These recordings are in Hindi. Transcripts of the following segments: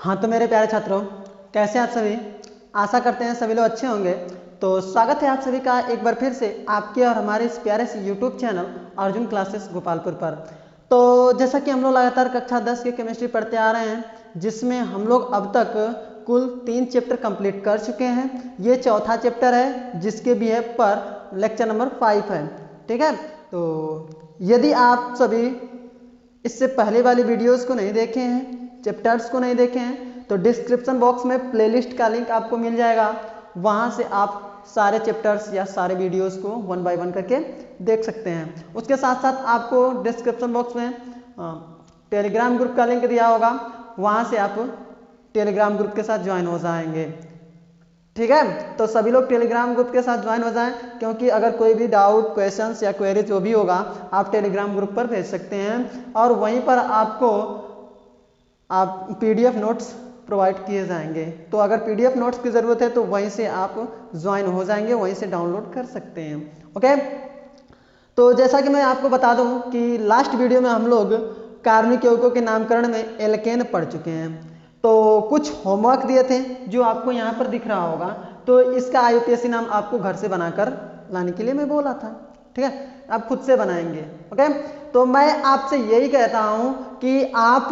हाँ तो मेरे प्यारे छात्रों, कैसे आप सभी? आशा करते हैं सभी लोग अच्छे होंगे। तो स्वागत है आप सभी का एक बार फिर से आपके और हमारे इस प्यारे से YouTube channel Arjun classes Gopalpur पर। तो जैसा कि हम लोग लगातार कक्षा 10 की केमिस्ट्री पढ़ते आ रहे हैं, जिसमें हम लोग अब तक कुल 3 चैप्टर कंप्लीट कर चुके हैं। ये चौथा चैप्टर है जिसके बिहेव पर लेक्चर नंबर 5 है। ठीक है, तो यदि आप सभी इससे पहले वाली वीडियोस को नहीं देखे हैं, चैप्टर्स को नहीं देखे हैं, तो डिस्क्रिप्शन बॉक्स में प्लेलिस्ट का लिंक आपको मिल जाएगा। वहां से आप सारे चैप्टर्स या सारे वीडियोस को 1 बाय 1 करके देख सकते हैं। उसके साथ साथ आपको डिस्क्रिप्शन बॉक्स में टेलीग्राम ग्रुप का लिंक दिया होगा, वहां से आप टेलीग्राम ग्रुप के साथ ज्वाइन हो जाएंगे। ठीक है, तो सभी लोग टेलीग्राम ग्रुप के साथ ज्वाइन हो जाएं, क्योंकि अगर कोई भी डाउट, क्वेश्चंस या क्वेरी जो भी होगा आप टेलीग्राम ग्रुप पर भेज सकते हैं और वहीं पर आपको पीडीएफ नोट्स प्रोवाइड किए जाएंगे। तो अगर पीडीएफ नोट्स की ज़रूरत है तो वहीं से आप ज्वाइन हो जाएंगे, वहीं से डाउनलोड कर सकते हैं। ओके, तो जैसा कि मैं आपको बता दूं कि लास्ट वीडियो में हम लोग कार्बनिक यौगिकों के नामकरण में एल्केन पढ़ चुके हैं। तो कुछ होमवर्क दिए थे जो आपको यहाँ पर दिख रहा होगा, तो इसका आईयूपीएससी नाम आपको घर से बनाकर लाने के लिए मैं बोला था। ठीक है, आप खुद से बनाएंगे। ओके, तो मैं आपसे यही कहता हूँ कि आप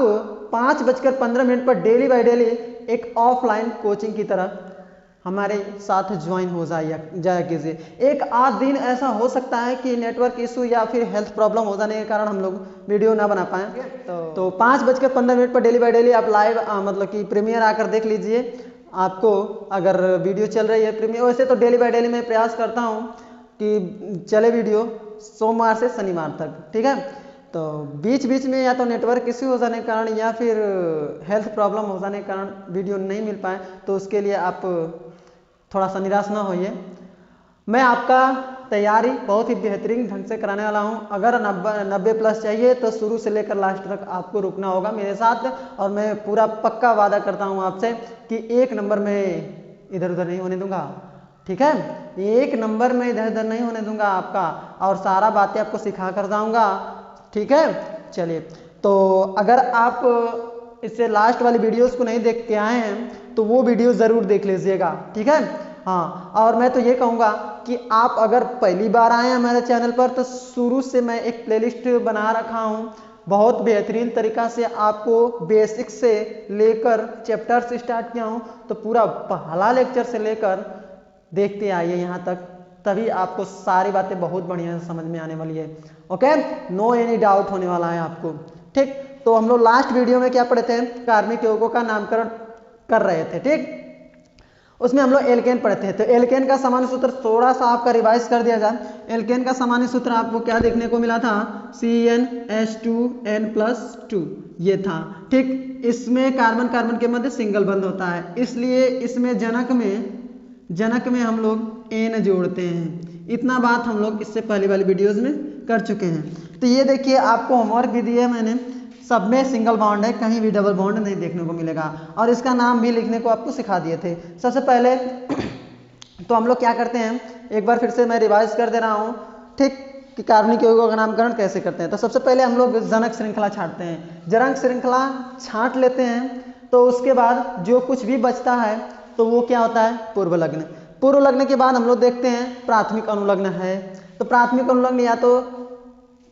5:15 पर डेली बाय डेली एक ऑफलाइन कोचिंग की तरह हमारे साथ ज्वाइन हो जाया कीजिए। एक आध दिन ऐसा हो सकता है कि नेटवर्क इशू या फिर हेल्थ प्रॉब्लम हो जाने के कारण हम लोग वीडियो ना बना पाए, तो 5:15 पर डेली बाय डेली आप लाइव मतलब कि प्रीमियर आकर देख लीजिए। आपको अगर वीडियो चल रही है प्रीमियर, वैसे तो डेली बाय डेली मैं प्रयास करता हूँ कि चले वीडियो सोमवार से शनिवार तक। ठीक है, तो बीच बीच में या तो नेटवर्क इश्यू हो जाने के कारण या फिर हेल्थ प्रॉब्लम हो जाने के कारण वीडियो नहीं मिल पाए, तो उसके लिए आप थोड़ा सा निराश ना होइए। मैं आपका तैयारी बहुत ही बेहतरीन ढंग से कराने वाला हूं। अगर 90 प्लस चाहिए तो शुरू से लेकर लास्ट तक आपको रुकना होगा मेरे साथ, और मैं पूरा पक्का वादा करता हूं आपसे कि 1 नंबर में इधर उधर नहीं होने दूंगा। ठीक है, 1 नंबर में इधर उधर नहीं होने दूंगा आपका, और सारा बातें आपको सिखा कर जाऊंगा। ठीक है, चलिए, तो अगर आप इससे लास्ट वाली वीडियोस को नहीं देख के आए हैं तो वो वीडियो ज़रूर देख लीजिएगा। ठीक है, हाँ, और मैं तो ये कहूँगा कि आप अगर पहली बार आए हैं हमारे चैनल पर, तो शुरू से मैं एक प्लेलिस्ट बना रखा हूँ। बहुत बेहतरीन तरीका से आपको बेसिक से लेकर चैप्टर से स्टार्ट किया हूँ, तो पूरा पहला लेक्चर से लेकर देखते आइए यहाँ तक, तभी आपको सारी बातें बहुत बढ़िया से समझ में आने वाली है। ओके, नो एनी डाउट होने वाला है आपको। ठीक, तो हम लोग लास्ट वीडियो में क्या पढ़े थे? कार्बनिक यौगिकों का नामकरण कर रहे थे। ठीक, उसमें हम लोग एल्केन पढ़े थे। तो एल्केन का सामान्य सूत्र थोड़ा सा आपका रिवाइज कर दिया जाए। एल्केन का सामान्य सूत्र आपको क्या देखने को मिला था? CnH2n+2 ये था। ठीक, इसमें कार्बन कार्बन के मध्य सिंगल बंध होता है, इसलिए इसमें जनक में हम लोग एन जोड़ते हैं। इतना बात हम लोग इससे पहले वाली वीडियोस में कर चुके हैं। तो ये देखिए, आपको होमवर्क भी दिया है मैंने, सब में सिंगल बॉन्ड है, कहीं भी डबल बॉन्ड नहीं देखने को मिलेगा, और इसका नाम भी लिखने को आपको सिखा दिए थे। सबसे पहले तो हम लोग क्या करते हैं, एक बार फिर से मैं रिवाइज कर दे रहा हूँ। ठीक, कि कार्बनिक यौगिकों का नामकरण कैसे करते हैं। तो सबसे पहले हम लोग जनक श्रृंखला छांटते हैं। जनक श्रृंखला छांट लेते हैं, तो उसके बाद जो कुछ भी बचता है तो वो क्या होता है? पूर्व लग्न। पूर्व लग्न के बाद हम लोग देखते हैं प्राथमिक अनुलग्न है। तो प्राथमिक अनुलग्न या तो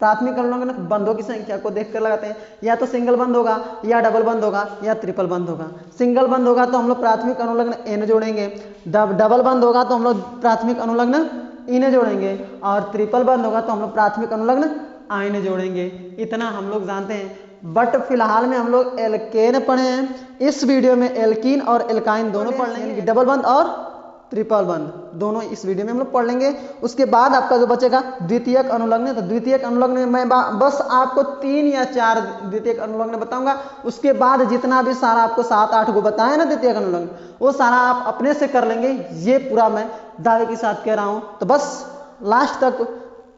प्राथमिक अनुलग्न बंधों की संख्या को देखकर लगाते हैं, या तो सिंगल बंद होगा, या डबल बंद होगा, या ट्रिपल बंद होगा। सिंगल बंद होगा तो हम लोग प्राथमिक अनुलग्न एन जोड़ेंगे, डबल बंद होगा तो हम लोग प्राथमिक अनुलग्न इन जोड़ेंगे, और ट्रिपल बंद होगा तो हम लोग प्राथमिक अनुलग्न आइन जोड़ेंगे। इतना हम लोग जानते हैं। बट फिलहाल में हम लोग एल्केन पढ़े हैं। इस वीडियो में एल्कीन और एल्काइन दोनों पढ़ लेंगे, डबल बंद और ट्रिपल बंद दोनों इस वीडियो में हम लोग पढ़ लेंगे। उसके बाद आपका जो बचेगा द्वितीयक अनुलग्न। तो द्वितीयक अनुलग्न में मैं बस आपको 3 या 4 द्वितीयक अनुलग्न बताऊंगा। उसके बाद जितना भी सारा आपको 7-8 को बताया ना द्वितीयक अनुलग्न, वो सारा आप अपने से कर लेंगे, ये पूरा मैं दावे के साथ कह रहा हूँ। तो बस लास्ट तक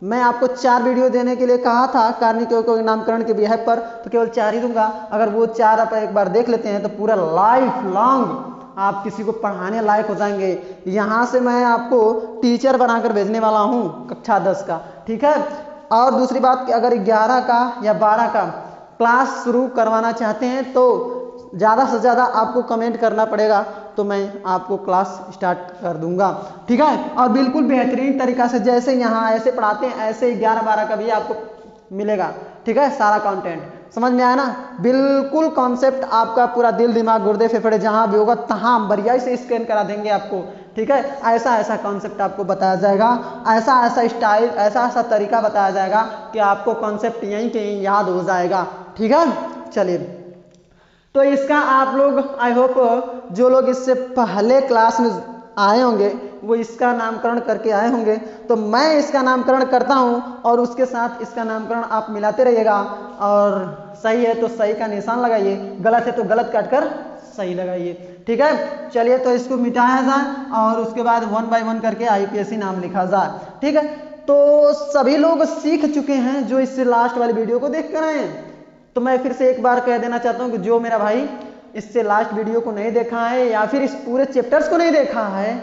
मैं आपको 4 वीडियो देने के लिए कहा था कार्बनिक यौगिकों के नामकरण के बिहेव पर, तो केवल 4 ही दूंगा। अगर वो 4 आप एक बार देख लेते हैं तो पूरा लाइफ लॉन्ग आप किसी को पढ़ाने लायक हो जाएंगे। यहाँ से मैं आपको टीचर बनाकर भेजने वाला हूँ कक्षा 10 का। ठीक है, और दूसरी बात कि अगर 11 का या 12 का क्लास शुरू करवाना चाहते हैं तो ज़्यादा से ज़्यादा आपको कमेंट करना पड़ेगा, तो मैं आपको क्लास स्टार्ट कर दूंगा, ठीक है। और बिल्कुल बेहतरीन तरीका से जैसे यहाँ ऐसे पढ़ाते हैं ऐसे 11-12 का भी आपको मिलेगा, ठीक है। सारा कंटेंट समझ में आया ना, बिल्कुल कॉन्सेप्ट आपका पूरा दिल दिमाग गुर्दे फेफड़े जहां भी होगा तहां बढ़िया से स्कैन करा देंगे आपको, ठीक है। ऐसा ऐसा कॉन्सेप्ट आपको बताया जाएगा, ऐसा ऐसा स्टाइल, ऐसा ऐसा तरीका बताया जाएगा कि आपको कॉन्सेप्ट यहीं के यहीं याद हो जाएगा, ठीक है। चलिए, तो इसका आप लोग आई होप जो लोग इससे पहले क्लास में आए होंगे वो इसका नामकरण करके आए होंगे, तो मैं इसका नामकरण करता हूं और उसके साथ इसका नामकरण आप मिलाते रहिएगा। और सही है तो सही का निशान लगाइए, गलत है तो गलत काटकर सही लगाइए, ठीक है। चलिए, तो इसको मिटाया जाए और उसके बाद 1 बाय 1 करके IUPAC नाम लिखा जाए, ठीक है। तो सभी लोग सीख चुके हैं जो इससे लास्ट वाली वीडियो को देख कर आए हैं, तो मैं फिर से एक बार कह देना चाहता हूं कि जो मेरा भाई इससे लास्ट वीडियो को नहीं देखा है या फिर इस पूरे चैप्टर्स को नहीं देखा है,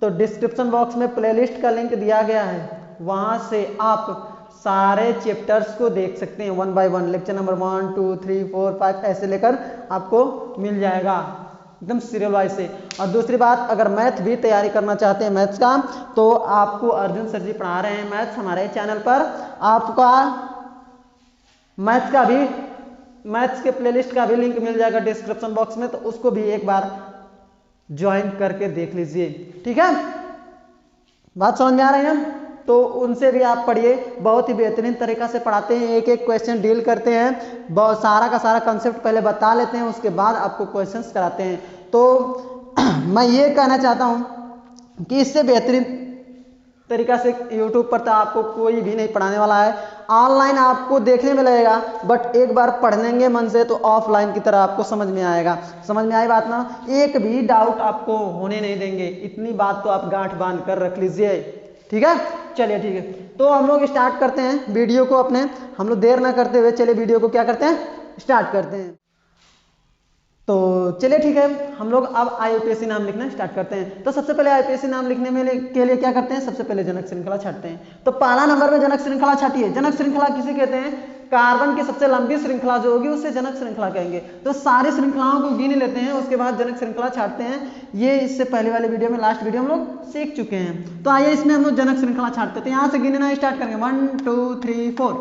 तो डिस्क्रिप्शन बॉक्स में प्लेलिस्ट का लिंक दिया गया है, वहां से आप सारे चैप्टर्स को देख सकते हैं 1 बाय 1, लेक्चर नंबर 1 2 3 4 5 ऐसे लेकर आपको मिल जाएगा एकदम सीरियल वाइज से। और दूसरी बात, अगर मैथ भी तैयारी करना चाहते हैं मैथ्स का, तो आपको अर्जुन सर जी पढ़ा रहे हैं मैथ्स हमारे चैनल पर, आपका मैथ्स का भी मैथ्स के प्लेलिस्ट का भी लिंक मिल जाएगा डिस्क्रिप्शन बॉक्स में, तो उसको भी एक बार ज्वाइन करके देख लीजिए, ठीक है। बात समझ में आ रही है, तो उनसे भी आप पढ़िए, बहुत ही बेहतरीन तरीका से पढ़ाते हैं, एक एक क्वेश्चन डील करते हैं, बहुत सारा का सारा कंसेप्ट पहले बता लेते हैं, उसके बाद आपको क्वेश्चंस कराते हैं। तो मैं ये कहना चाहता हूं कि इससे बेहतरीन तरीका से YouTube पर तो आपको कोई भी नहीं पढ़ाने वाला है, ऑनलाइन आपको देखने में लगेगा, बट एक बार पढ़नेंगे मन से तो ऑफलाइन की तरह आपको समझ में आएगा। समझ में आई बात ना, एक भी डाउट आपको होने नहीं देंगे, इतनी बात तो आप गांठ बांध कर रख लीजिए, ठीक है। चलिए ठीक है, तो हम लोग स्टार्ट करते हैं वीडियो को अपने, हम लोग देर ना करते हुए चलिए वीडियो को क्या करते हैं, स्टार्ट करते हैं। तो चलिए ठीक है, हम लोग अब IUPAC नाम लिखना स्टार्ट करते हैं। तो सबसे पहले IUPAC नाम लिखने में के लिए क्या करते हैं, सबसे पहले जनक श्रृंखला छाटते हैं। तो पहला नंबर में जनक श्रृंखला छाटिए। जनक श्रृंखला किसे कहते हैं, कार्बन की सबसे लंबी श्रृंखला जो होगी उसे जनक श्रृंखला कहेंगे। तो सारी श्रृंखलाओं को गिन लेते हैं, उसके बाद जनक श्रृंखला छाटते हैं। ये इससे पहले वाले वीडियो में, लास्ट वीडियो हम लोग सीख चुके हैं। तो आइए इसमें हम लोग जनक श्रृंखला छाटते हैं। यहाँ से गिनना स्टार्ट करेंगे, 1 2 3 4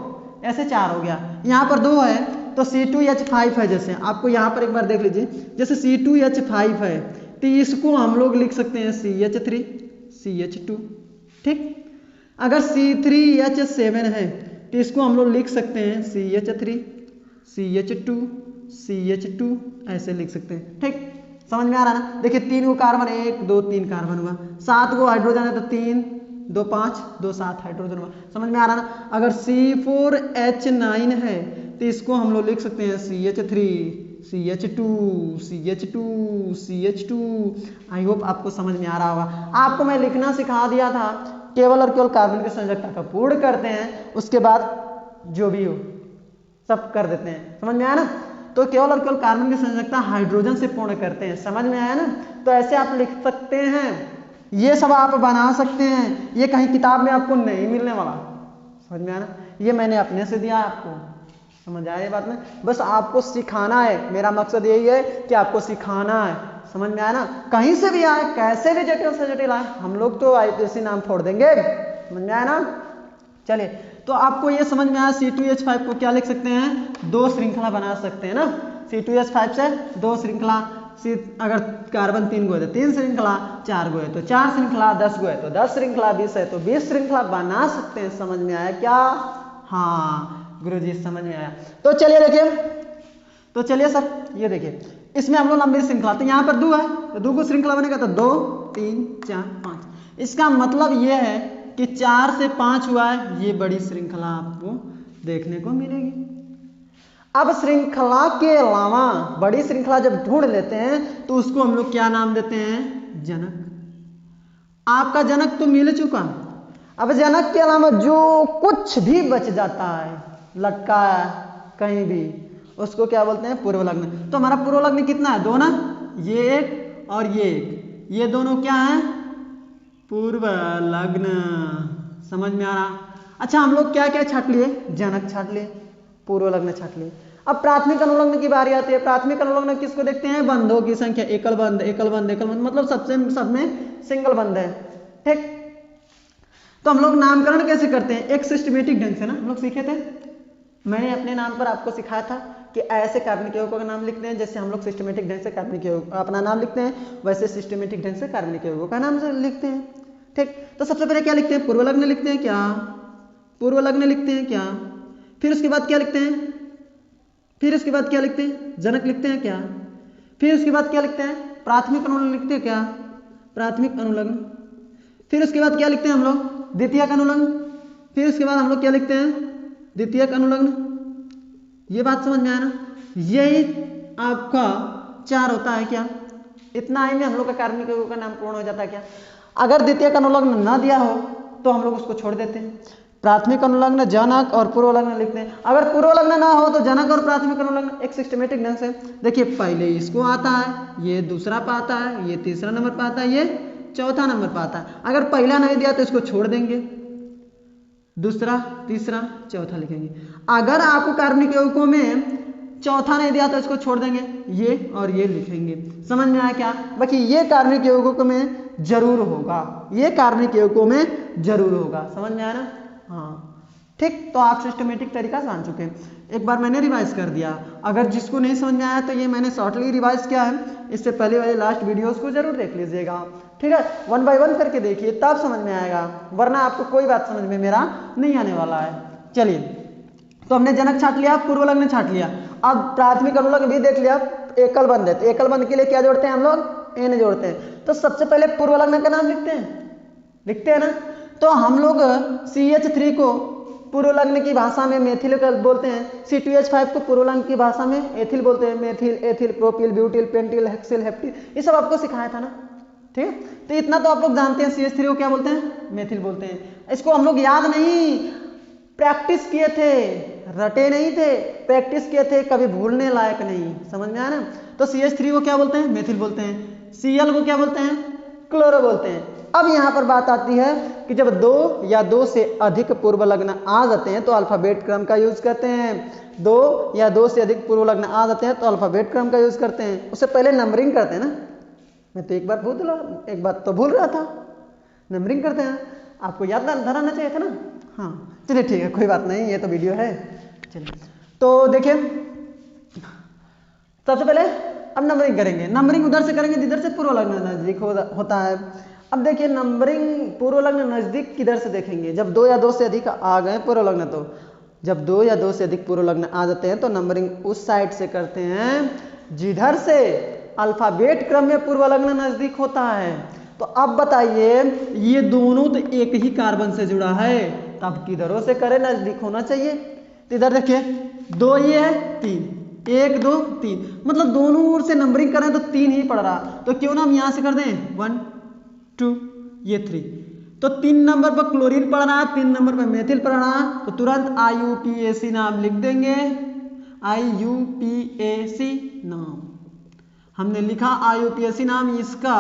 ऐसे 4 हो गया, यहाँ पर 2 है तो C2H5 है। जैसे आपको यहाँ पर एक बार देख लीजिए, जैसे C2H5 है तो इसको हम लोग लिख सकते हैं CH3 CH2, ठीक। अगर C3H7 है तो इसको हम लोग लिख सकते हैं CH3 CH2 CH2 ऐसे लिख सकते हैं, ठीक। समझ में आ रहा है ना। देखिए 3 गो कार्बन, 1 2 3 कार्बन हुआ, 7 गो हाइड्रोजन है तो 3 2 5 2 7 हाइड्रोजन हुआ। समझ में आ रहा ना। अगर C4H9 है तो इसको हम लोग लिख सकते हैं CH3 CH2 CH2 CH2। I hope आपको समझ में आ रहा होगा। आपको मैं लिखना सिखा दिया था, केवल और केवल कार्बन की संयोजकता का पूर्ण करते हैं, उसके बाद जो भी हो सब कर देते हैं। समझ में आया ना। तो केवल और केवल कार्बन की संयोजकता हाइड्रोजन से पूर्ण करते हैं। समझ में आया ना। तो ऐसे आप लिख सकते हैं, ये सब आप बना सकते हैं, ये कहीं किताब में आपको नहीं मिलने वाला। समझ में आया ना। ये मैंने अपने से दिया आपको, समझ आया ये बात में। बस आपको सिखाना है, मेरा मकसद यही है कि आपको सिखाना है। समझ में आया ना। कहीं से भी आए, कैसे भी जटिल से जटिल आए, हम लोग तो IUPAC नाम फोड़ देंगे। समझ में आया ना। चलिए, तो आपको ये समझ में आया C2H5 को क्या लिख सकते हैं, 2 श्रृंखला बना सकते हैं ना। C2H5 से 2 श्रृंखला, अगर कार्बन 3 गो है तो 3 श्रृंखला, 4 गो है तो 4 श्रृंखला, 10 गो है तो 10 श्रृंखला, 20 है तो 20 श्रृंखला बना सकते हैं। समझ में आया क्या। हाँ गुरुजी समझ में आया। तो चलिए देखिए, तो चलिए सर ये देखिए, इसमें हम लोग लंबी श्रृंखला, तो यहाँ पर 2 है तो 2 को श्रृंखला बनेगा तो 2 3 4 5। इसका मतलब ये है कि 4 से 5 हुआ है, ये बड़ी श्रृंखला आपको देखने को मिलेगी। अब श्रृंखला के अलावा बड़ी श्रृंखला जब ढूंढ लेते हैं तो उसको हम लोग क्या नाम देते हैं, जनक। आपका जनक तो मिल चुका। अब जनक के अलावा जो कुछ भी बच जाता है, लटका कहीं भी, उसको क्या बोलते हैं, पूर्व लग्न। तो हमारा पूर्व लग्न कितना है, 2 ना, ये एक और ये एक, ये दोनों क्या है, पूर्व लग्न। समझ में आ रहा। अच्छा हम लोग क्या क्या छाट लिए, जनक छाट लिए, पूर्व लग्न छाट लिए। अब प्राथमिक अनुलग्न की बारी आती है। प्राथमिक अनुलग्न किसको देखते हैं? बंधों की संख्या, एकल बंध, एकल बंध, एकल बंध, मतलब सब में सिंगल बंध है। ठीक, तो हम लोग नामकरण कैसे करते हैं? एक सिस्टमेटिक ढंग से ना, हम लोग सीखे थे, मैंने अपने नाम पर आपको सिखाया था कि ऐसे कार्बनिक यौगिकों का नाम लिखते हैं, जैसे हम लोग सिस्टमेटिक ढंग से कार्बनिक यौगिक अपना नाम लिखते हैं, वैसे सिस्टमेटिक ढंग से कार्बनिक यौगिकों का नाम लिखते हैं। ठीक, तो सबसे पहले क्या लिखते हैं? पूर्वलग्न लिखते हैं क्या? पूर्वलग्न लिखते हैं क्या? फिर उसके बाद क्या लिखते हैं? फिर उसके बाद क्या लिखते हैं? जनक लिखते हैं क्या? फिर उसके बाद क्या लिखते हैं? प्राथमिक अनुलग्न लिखते हैं क्या? प्राथमिक अनुलग्न। फिर उसके बाद क्या लिखते हैं हम लोग? द्वितीयक अनुलग्न। फिर उसके बाद हम लोग क्या लिखते हैं? द्वितीयक अनुलग्न। ये बात समझ में आया ना? यही आपका 4 होता है क्या? इतना ही में हम लोग का कार्बनिक यौगिक का नाम पूर्ण हो जाता है क्या? अगर द्वितीयक अनुलग्न ना दिया हो तो हम लोग उसको छोड़ देते हैं, प्राथमिक अनुलग्न, जनक और पूर्वलग्न लिखते हैं। अगर पूर्वलग्न ना हो तो जनक और प्राथमिक अनुलग्न एक सिस्टमेटिक ढंग से। देखिए, पहले इसको आता है, ये दूसरा पे आता है, ये तीसरा नंबर पे आता है, ये चौथा नंबर पे आता है। अगर पहला नहीं दिया तो इसको छोड़ देंगे, दूसरा, तीसरा, चौथा लिखेंगे। अगर आपको कार्बनिक यौगिकों में चौथा नहीं दिया तो इसको छोड़ देंगे, ये और ये लिखेंगे। समझ में आया क्या? बाकी ये कार्बनिक यौगिकों में जरूर होगा, ये कार्बनिक यौगिकों में जरूर होगा। समझ में आया ना? हाँ, ठीक, तो आप सिस्टमेटिक तरीका जान चुके हैं। एक बार मैंने रिवाइज कर दिया, अगर जिसको नहीं समझ में आया तो ये मैंने शॉर्टली रिवाइज किया है, इससे पहले वाले लास्ट वीडियोस को जरूर देख लीजिएगा। ठीक है, 1 बाय 1 करके देखिए, तब समझ में आएगा, वरना आपको कोई बात समझ में मेरा नहीं आने वाला है। चलिए, तो हमने जनक छाट लिया, पूर्वलग्न छाट लिया, अब प्राथमिक अनुलग्न भी देख लिया। एकल बंध है, तो एकल बंध के लिए क्या जोड़ते हैं हम लोग? एन जोड़ते हैं। तो सबसे पहले पूर्वलग्न का नाम लिखते हैं ना। तो हम लोग CH3 को पूर्वलग्न की भाषा में मेथिल बोलते हैं, C2H5 को पूर्वलग्न की भाषा में एथिल बोलते हैं। Methyl, ethyl, propyl, butyl, pentyl, hexyl, heptyl, ये सब आपको सिखाया था ना। ठीक है, तो इतना तो आप लोग जानते हैं। CH3 को क्या बोलते हैं? मेथिल बोलते हैं। इसको हम लोग याद नहीं, प्रैक्टिस किए थे, रटे नहीं थे, प्रैक्टिस किए थे, कभी भूलने लायक नहीं। समझ में आया ना? तो CH3 को क्या बोलते हैं? मेथिल बोलते हैं। Cl को क्या बोलते हैं? क्लोरो बोलते हैं। अब यहां पर बात आती है कि जब 2 या 2 से अधिक पूर्वलग्न आ जाते हैं तो अल्फाबेट क्रम का यूज करते हैं। 2 या 2 से अधिक पूर्वलग्न आ जाते हैं तो अल्फाबेट क्रम का यूज करते हैं। उससे पहले नंबरिंग करते हैं ना। मैं तो एक बात तो भूल रहा था, नंबरिंग करते हैं। आपको याद धराना चाहिए था ना। हाँ, चलिए ठीक है, कोई बात नहीं, ये तो वीडियो है। चलिए, तो देखिए, सबसे पहले अब नंबरिंग करेंगे। नंबरिंग उधर से करेंगे जिधर से पूर्वलग्न नजदीक होता है। अब देखिए, नंबरिंग पूर्वलग्न नजदीक किधर से देखेंगे? जब 2 या 2 से अधिक आ गए पूर्वलग्न, तो जब 2 या 2 से अधिक पूर्वलग्न आ जाते हैं तो नंबरिंग उस साइड से करते हैं जिधर से अल्फाबेट क्रम में पूर्वलग्न नजदीक होता है। तो अब बताइए, ये दोनों तो एक ही कार्बन से जुड़ा है, तब किधरों से करें? नजदीक होना चाहिए। तो इधर देखिए, 2 ये है, 3, 1 2 3, मतलब दोनों ओर से नंबरिंग करें तो 3 ही पड़ रहा। तो क्यों ना हम यहां से कर दें 1 2, ये 3। तो 3 नंबर पर क्लोरीन पड़ रहा, 3 नंबर पर मेथिल पड़ रहा, तो तुरंत IUPAC नाम लिख देंगे। IUPAC नाम हमने लिखा, IUPAC नाम, इसका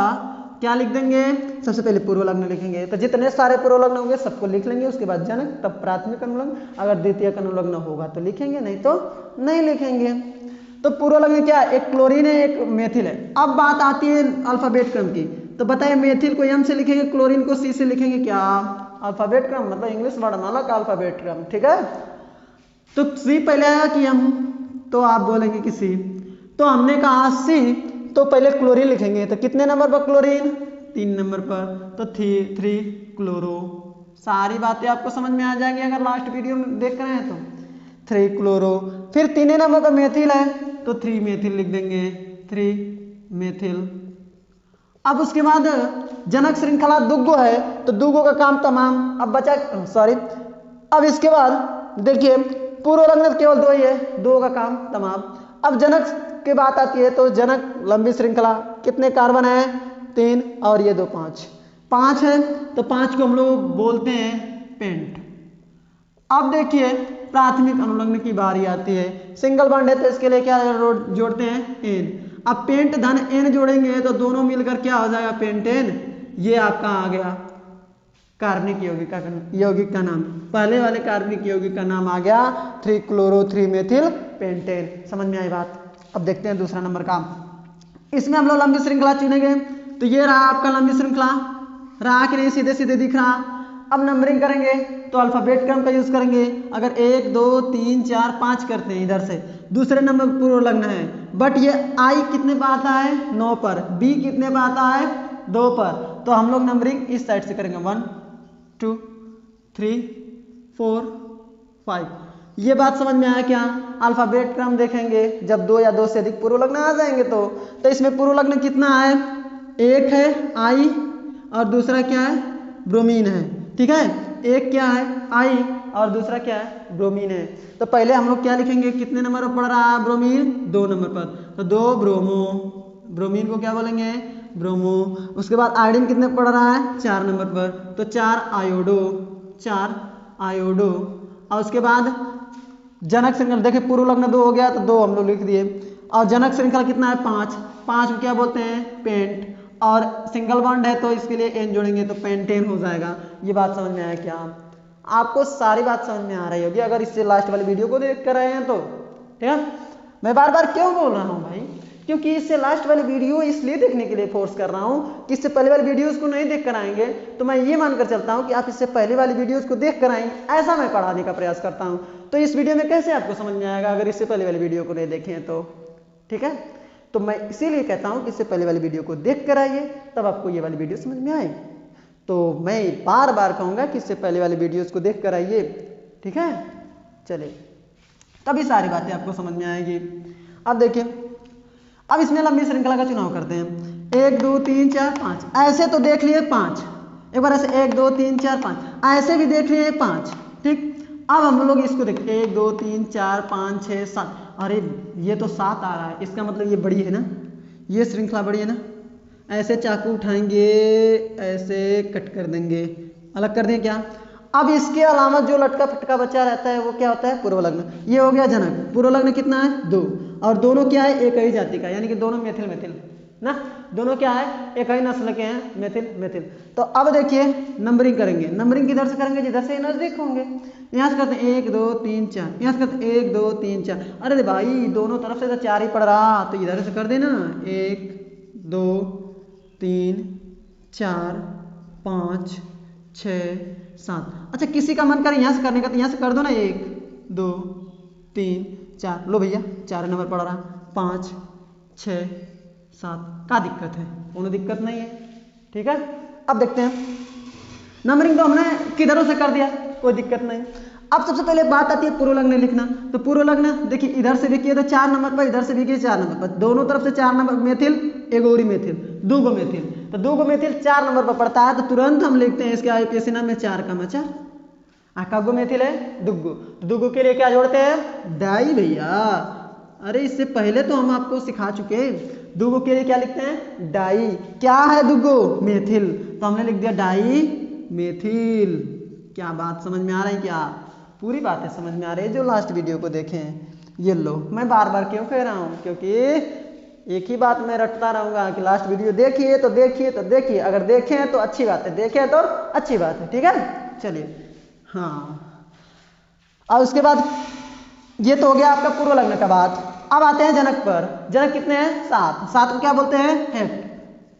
क्या लिख देंगे? सबसे पहले पूर्वलग्न लिखेंगे। तो जितने सारे पूर्वलग्न होंगे सबको लिख लेंगे, उसके बाद जनक, तब प्राथमिक अनुलग्न। अगर द्वितीयक अनुलग्न होगा तो लिखेंगे, नहीं तो नहीं लिखेंगे। तो पूर्वलग्न क्या है? एक क्लोरीन है, एक मेथिल है। अब बात आती है अल्फाबेट क्रम की। तो बताइए, मेथिल को M से लिखेंगे, क्लोरीन को C से लिखेंगे क्या? अल्फाबेट क्रम, मतलब इंग्लिश वर्णमाला का अल्फाबेट क्रम। ठीक है, तो C पहले आया कि M? तो आप बोलेंगे कि C। तो हमने कहा C, तो पहले क्लोरीन लिखेंगे। तो कितने नंबर पर क्लोरीन? 3 नंबर पर, तो 3 क्लोरो। सारी बातें आपको समझ में आ जाएंगी अगर लास्ट वीडियो में देख रहे हैं तो। 3 क्लोरो। फिर 3 नंबर पर मेथिल है, तो 3 मेथिल लिख देंगे, 3 मेथिल। अब उसके बाद जनक श्रृंखला दुगो है, तो दुगो का काम तमाम। अब बचा, सॉरी, अब इसके बाद देखिए, पूर्वलग्न केवल 2 ही है, 2 का काम तमाम। अब जनक की बात आती है, तो जनक लंबी श्रृंखला, कितने कार्बन है? 3, और ये 2 5 है, तो 5 को हम लोग बोलते हैं पेंट। अब देखिए, प्राथमिक अनुलग्न की बारी आती है। सिंगल बॉन्ड है तो इसके लिए क्या जोड़ते हैं? N। अब पेंट धन N जोड़ेंगे तो दोनों मिलकर क्या हो जाएगा? पेंटेन। ये आपका आ गया कार्बनिक यौगिक का नाम। पहले वाले कार्बनिक यौगिक का नाम आ गया 3 क्लोरो 3 मेथिल पेंटेन। समझ में आई बात। अब देखते हैं दूसरा नंबर का। इसमें हम लोग लंबी श्रृंखला चुनेंगे, तो ये रहा आपका लंबी श्रृंखला, रहा कि नहीं, सीधे सीधे दिख रहा। अब नंबरिंग करेंगे तो अल्फाबेट क्रम का यूज करेंगे। अगर 1 2 3 4 5 करते हैं इधर से, दूसरे नंबर पर पूर्व लग्न है, बट ये आई कितने पर आता है, 9 पर, बी कितने पर आता है, 2 पर, तो हम लोग नंबरिंग इस साइड से करेंगे 1 2 3 4 5। ये बात समझ में आया क्या? अल्फाबेट क्रम देखेंगे जब 2 या 2 से अधिक पूर्व लग्न आ जाएंगे तो इसमें पूर्व लग्न कितना है, एक है आई और दूसरा क्या है, ब्रोमीन है। ठीक है, एक क्या है, आई, और दूसरा क्या है, ब्रोमीन है। तो पहले हम लोग क्या लिखेंगे, कितने नंबर पर पड़ रहा है ब्रोमीन, 2 नंबर पर, तो 2 ब्रोमो, ब्रोमीन को क्या बोलेंगे, ब्रोमो। उसके बाद आयोडीन कितने पड़ रहा है, 4 नंबर पर, तो 4 आयोडो, 4 आयोडो। और उसके बाद जनक श्रृंखला, देखिए पूर्व लग्न 2 हो गया तो 2 हम लोग लिख दिए, और जनक श्रृंखला कितना है, 5, 5 को क्या बोलते हैं, पेंट, और सिंगल बॉन्ड है तो इसके लिए एन जोड़ेंगे तो पेंटेन हो जाएगा। ये बात समझ में आया क्या? आपको सारी बात समझ में आ रही होगी अगर इससे लास्ट वाली वीडियो को देख कर आए हैं तो। ठीक है, मैं बार बार क्यों बोल रहा हूँ भाई, क्योंकि इससे लास्ट वाली वीडियो इसलिए देखने के लिए फोर्स कर रहा हूँ कि इससे पहले वाली वीडियोस को नहीं देख कर आएंगे तो मैं ये मानकर चलता हूँ कि आप इससे पहले वाली वीडियोस को देख कर आएंगे, ऐसा मैं पढ़ाने का प्रयास करता हूँ। तो इस वीडियो में कैसे आपको समझ में आएगा अगर इससे पहले वाली वीडियो को नहीं देखें तो? ठीक है, तो मैं इसीलिए कहता हूँ कि इससे पहले वाली वीडियो को देख कर आइए, तब आपको ये वाली वीडियो समझ में आए। तो मैं बार बार कहूँगा कि इससे पहले वाली वीडियोस को देख कर आइए। ठीक है, चलिए, तभी सारी बातें आपको समझ में आएगी। अब देखिए, अब इसमें लंबी श्रृंखला का चुनाव करते हैं। 1 2 3 4 5, ऐसे तो देख लिए 5, एक बार ऐसे 1 2 3 4 5, ऐसे भी देख लिए 5। ठीक, अब हम लोग इसको देखते हैं 1 2 3 4 5 6 7, अरे ये तो 7 आ रहा है, इसका मतलब ये बड़ी है ना, ये श्रृंखला बड़ी है ना। ऐसे चाकू उठाएंगे, ऐसे कट कर देंगे, अलग कर दें क्या। अब इसके अलावा जो लटका फटका बचा रहता है वो क्या होता है, पूर्व लग्न। ये हो गया जनक, पूर्व लग्न कितना है, 2, और दोनों क्या है, एक ही जाति का, यानी कि दोनों मेथिल मेथिल ना, दोनों क्या है, एक ही नस्ल के हैं, मेथिल मेथिल। तो अब देखिए नंबरिंग करेंगे, नंबरिंग किधर से करेंगे, जिधर से नजदीक होंगे। यहाँ से करते हैं 1 2 3 4, यहाँ से करते हैं 1 2 3 4, अरे भाई दोनों तरफ से तो 4 ही पड़ रहा, तो इधर से कर देना 1 2 3 4 5 6 7। अच्छा, किसी का मन करे यहाँ से करने का तो यहाँ से कर दो ना, 1 2 3 4, लो भैया 4 नंबर पड़ रहा, 5 6 7, क्या दिक्कत है, कोनो दिक्कत नहीं है। ठीक है, अब देखते हैं नंबरिंग तो हमने किधरों से कर दिया, कोई दिक्कत नहीं। अब सबसे पहले बात आती है पूर्व लग्न लिखना। तो पूर्व लग्न देखिए इधर से भी किया तो 4 नंबर पर, इधर से भी किया 4 नंबर पर, दोनों तरफ से 4 नंबर मेथिल, एक और मेथिल, 2 मेथिल, तो 2 मेथिल 4 नंबर पर पड़ता है, तो तुरंत हम लिखते हैं इसके आईपीएससी नाम में 4 का 4। कागो मेथिल है, दुग्गो, तो दुग्गो के लिए क्या जोड़ते हैं, डाई भैया। अरे इससे पहले तो हम आपको सिखा चुके, दुग्गो के लिए क्या लिखते हैं, डाई। क्या है दुग्गो, मेथिल, तो हमने लिख दिया डाई मेथिल। क्या बात समझ में आ रही है क्या? पूरी बातें समझ में आ रही है जो लास्ट वीडियो को देखें। ये लो, मैं बार बार क्यों कह रहा हूँ, क्योंकि एक ही बात मैं रटता रहूँगा कि लास्ट वीडियो देखिए तो देखिए तो देखिए, अगर देखें तो अच्छी बात है, देखें तो अच्छी बात है। ठीक है, चलिए, हाँ, और उसके बाद ये तो हो गया आपका पूर्व लग्न का बात। अब आते हैं जनक पर। जनक कितने हैं, 7, 7 को क्या बोलते हैं, हेप्ट।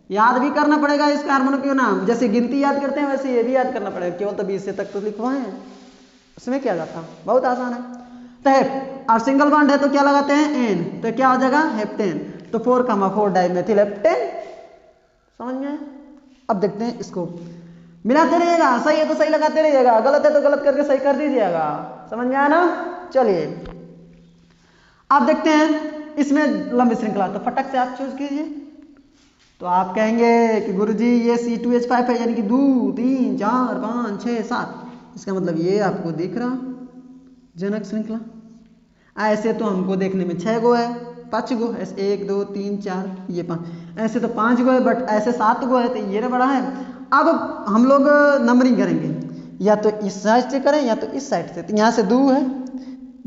याद भी करना पड़ेगा इसका हार्मोन के नाम, जैसे गिनती याद करते हैं वैसे ये भी याद करना पड़ेगा, केवल तो 20 से तक तो लिखवाए हैं, उसमें क्या जाता, बहुत आसान है। तो हेप्ट, और सिंगल बॉन्ड है तो क्या लगाते हैं, एन, तो क्या हो जाएगा, हेप्टेन, तो 4,4 डाइमेथिल हेप्टेन। समझ में? अब देखते हैं इसको, मिलाते रहिएगा, सही है तो सही लगाते रहिएगा, गलत है तो गलत करके सही कर दीजिएगा। समझ में आया ना? चलिए, अब देखते हैं इसमें लंबी श्रृंखला, तो फटक से आप चूज कीजिए। तो आप कहेंगे कि गुरुजी ये C2H5 है, यानी कि 2 3 4 5 6 7, इसका मतलब ये आपको दिख रहा जनक श्रृंखला। ऐसे तो हमको देखने में 6 गो है, 5 गो, ऐसे 1 2 3 4 ये 5, ऐसे तो 5 गो है, बट ऐसे 7 गो है, तो ये बड़ा है। अब हम लोग नंबरिंग करेंगे, या तो इस साइड से करें या तो इस साइड से। तो यहाँ से 2 है,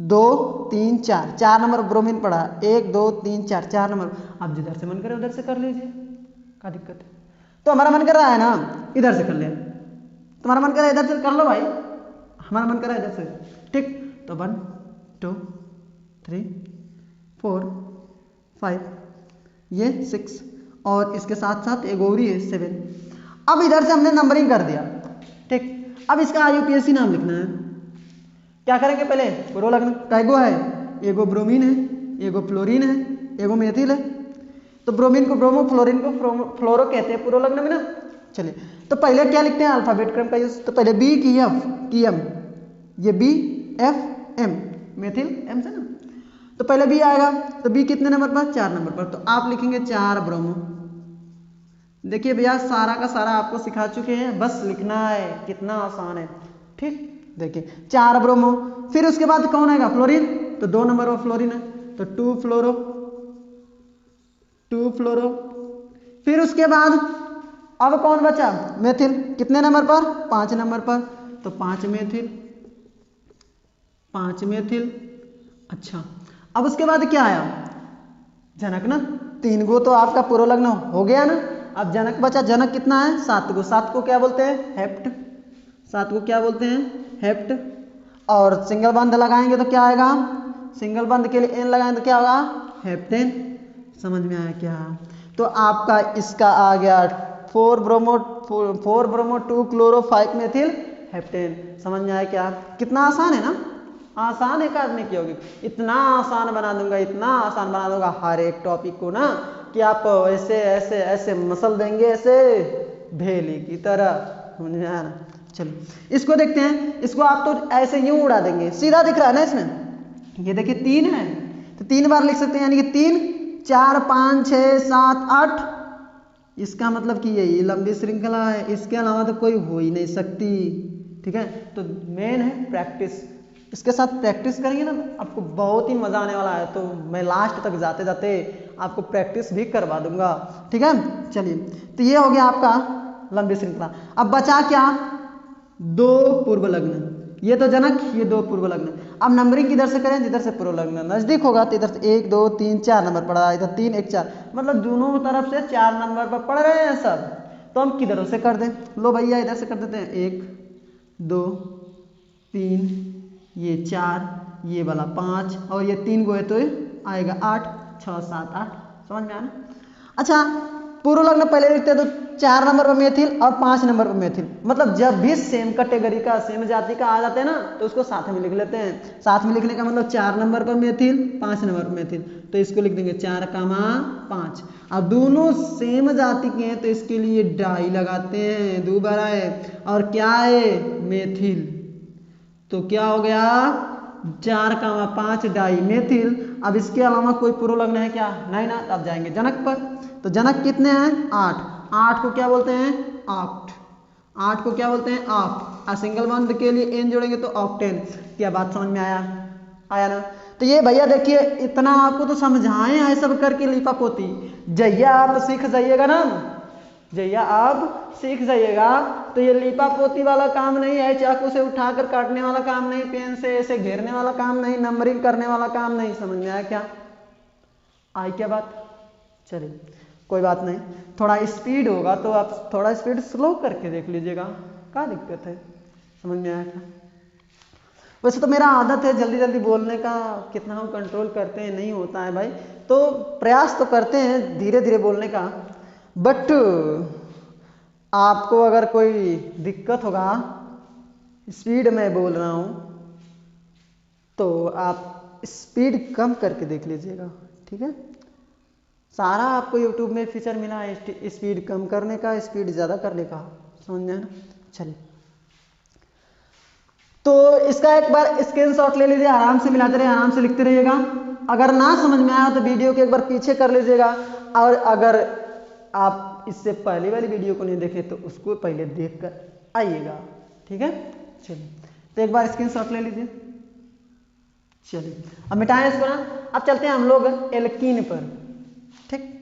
2 3 4, 4 नंबर ब्रोमीन पड़ा, 1 2 3 4, 4 नंबर। अब जिधर से मन करे उधर से कर लीजिए, क्या दिक्कत है। तो हमारा मन कर रहा है ना इधर से कर ले, तुम्हारा मन कर रहा है इधर से कर लो भाई, हमारा मन कर रहा है इधर से। ठीक, तो 1 2 3 4 5, ये 6 और इसके साथ साथ एक और ही है 7। अब इधर से हमने नंबरिंग कर दिया, ठीक। अब इसका IUPAC नाम लिखना है। क्या करेंगे, पहले पुरोलग्न कैगो है, एगो ब्रोमीन है, एगो फ्लोरीन है, एगो मेथिल है। तो ब्रोमीन को ब्रोमो, फ्लोरीन को फ्लोरो कहते हैं पुरोलग्न में ना। चलिए, तो पहले क्या लिखते हैं, अल्फाबेट क्रम का यूज। तो पहले B की F की M, ये B F M, methyl M से ना। तो पहले B आएगा, तो B कितने नंबर पर, 4 नंबर पर। तो आप लिखेंगे 4 ब्रोमो। देखिए भैया, सारा का सारा आपको सिखा चुके हैं, बस लिखना है, कितना आसान है, ठीक। देखिए 4 ब्रोमो। फिर उसके बाद कौन आएगा, फ्लोरीन। तो 2 नंबर पर फ्लोरीन है, तो 2 फ्लोरो, 2 फ्लोरो। फिर उसके बाद अब कौन बचा, मेथिल। कितने नंबर पर, 5 नंबर पर। तो 5 मेथिल, 5 मेथिल। अच्छा, अब उसके बाद क्या आया, जनक ना। 3 गो तो आपका पुरोलग्न हो गया ना। अब जनक बचा, जनक कितना है, 7 गो। 7 को क्या बोलते हैं, हेप्ट। 7 को क्या बोलते हैं, हेप्ट। और सिंगल बंध लगाएंगे तो क्या आएगा, सिंगल बंध के लिए N लगाएंगे तो क्या होगा, हेप्टेन। समझ में आया क्या। तो आपका इसका आ गया 4 ब्रोमो 2 क्लोरो 5 मेथिल हेप्टेन। समझ में आया क्या, कितना आसान है ना। आसान है करने की होगी, इतना आसान बना दूंगा, इतना आसान बना दूंगा हर एक टॉपिक को ना, कि आप ऐसे ऐसे ऐसे मसल देंगे, ऐसे भेली की तरह। समझ में आया ना। चलिए इसको देखते हैं। इसको आप तो ऐसे यूं उड़ा देंगे, सीधा दिख रहा है ना इसमें। ये देखिए 3 है, तो 3 बार लिख सकते हैं, यानी कि 3 4 5 6 7 8। इसका मतलब कि ये लंबी श्रृंखला है, इसके अलावा तो कोई हो ही नहीं सकती, ठीक है। तो मेन है प्रैक्टिस। इसके साथ प्रैक्टिस करेंगे ना, आपको बहुत ही मजा आने वाला है। तो मैं लास्ट तक जाते जाते आपको प्रैक्टिस भी करवा दूंगा, ठीक है। चलिए, तो ये हो गया आपका लंबी श्रृंखला। अब बचा क्या, 2 पूर्व लग्न। ये तो जनक, ये 2 पूर्व लग्न। अब नंबरिंग किधर से करें, जिधर से पूर्व लग्न नजदीक होगा, तो इधर से 1 2 3 4 नंबर पड़ा, इधर 3 1 4, मतलब दोनों तरफ से 4 नंबर पर पड़ रहे हैं सब। तो हम किधरों से कर दें, लो भैया इधर से कर देते हैं। 1 2 3, ये 4, ये वाला 5, और ये 3 गो है तो आएगा 8 6 7 8। समझ में आना। अच्छा, पूर्व लग्न पहले लिखते हैं तो 4 नंबर पर मेथिल और 5 नंबर पर मेथिल। मतलब जब भी सेम कैटेगरी का, सेम जाति का आ जाते हैं ना, तो उसको साथ में लिख लेते हैं। साथ में लिखने का मतलब 4 नंबर पर मेथिल, 5 नंबर पर मेथिल, तो इसको लिख देंगे 4, 5। अब दोनों सेम जाति के हैं तो इसके लिए डाई लगाते हैं, दोबारा है। और क्या है, मेथिल। तो क्या हो गया, 4, 5 डाई मेथिल। अब इसके अलावा कोई पूर्व लग्न है क्या, नहीं ना। अब जाएंगे जनक पर। तो जनक कितने हैं, 8। 8 को क्या बोलते हैं, ऑक्ट। 8 को क्या बोलते हैं, ऑक्ट। और सिंगल बंध के लिए N जोड़ेंगे तो ऑक्टेन। क्या बात समझ में आया, आया ना। तो ये भैया देखिए, इतना आपको तो समझाए हैं सब करके लिपा पोती। जैया आप सीख जाइएगा ना, जैया आप सीख जाइएगा, तो ये लिपा पोती वाला काम नहीं है, चाकू से उठाकर काटने वाला काम नहीं, पेन से ऐसे घेरने वाला काम नहीं, नंबरिंग करने वाला काम नहीं। समझ में आया क्या, आई क्या बात। चलिए कोई बात नहीं, थोड़ा स्पीड होगा तो आप थोड़ा स्पीड स्लो करके देख लीजिएगा, क्या दिक्कत है। समझ में आया क्या। वैसे तो मेरा आदत है जल्दी जल्दी बोलने का, कितना हम कंट्रोल करते हैं नहीं होता है भाई, तो प्रयास तो करते हैं धीरे धीरे बोलने का। बट आपको अगर कोई दिक्कत होगा, स्पीड में बोल रहा हूँ, तो आप स्पीड कम करके देख लीजिएगा, ठीक है। सारा आपको यूट्यूब में फीचर मिला है स्पीड कम करने का, स्पीड ज़्यादा करने का। समझ में आया ना। चलिए, तो इसका एक बार स्क्रीनशॉट ले लीजिए, आराम से मिलाते रहिए, आराम से लिखते रहिएगा। अगर ना समझ में आया तो वीडियो के एक बार पीछे कर लीजिएगा, और अगर आप इससे पहले वाली वीडियो को नहीं देखे तो उसको पहले देख कर आइएगा, ठीक है। चलिए, तो एक बार स्क्रीनशॉट ले लीजिए। चलिए अब मिटाएं इसको ना। अब चलते हैं हम लोग एल्कीन पर, ठीक।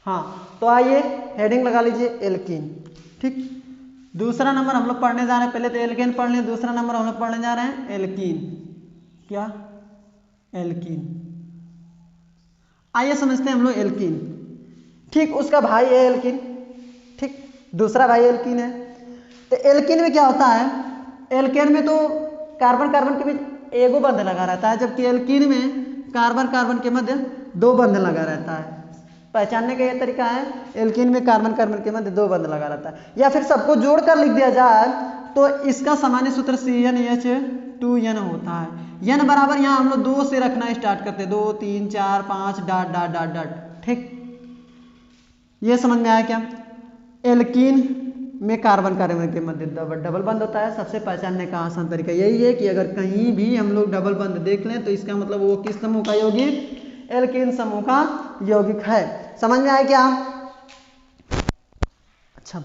हाँ, तो आइए हेडिंग लगा लीजिए एल्कीन, ठीक। दूसरा नंबर हम लोग पढ़ने जा रहे हैं, पहले तो एल्केन पढ़ लें, दूसरा नंबर हम लोग पढ़ने जा रहे हैं एल्कीन। क्या, एल्कीन। आइए समझते हैं हम लोग एल्कीन। ठीक, उसका भाई है एल्कीन, ठीक, दूसरा भाई एल्कीन है। तो एल्कीन में क्या होता है, एल्केन में तो कार्बन कार्बन के बीच एगो बंध लगा रहता है, जबकि एल्कीन में कार्बन कार्बन के मध्य दो बंध लगा रहता है। पहचानने का यह तरीका है, एल्कीन में कार्बन कार्बन के मध्य दो बंध लगा रहता है। या फिर सबको जोड़कर लिख दिया जाए तो इसका सामान्य सूत्र CnH2n होता है। n बराबर यहाँ हम लोग 2 से रखना स्टार्ट करते हैं, 2 3 4 5 डॉट डॉट डॉट डॉट। ठीक, ये समझ में आया क्या? एल्कीन में कार्बन कार्बन के मध्य डबल बंध होता है। सबसे पहचानने का आसान तरीका यही है कि अगर कहीं भी हम लोग डबल बंध देख लें तो इसका मतलब वो किस समूह का यौगिक, एल्कीन समूह का यौगिक है। समझ में आया क्या? अच्छा,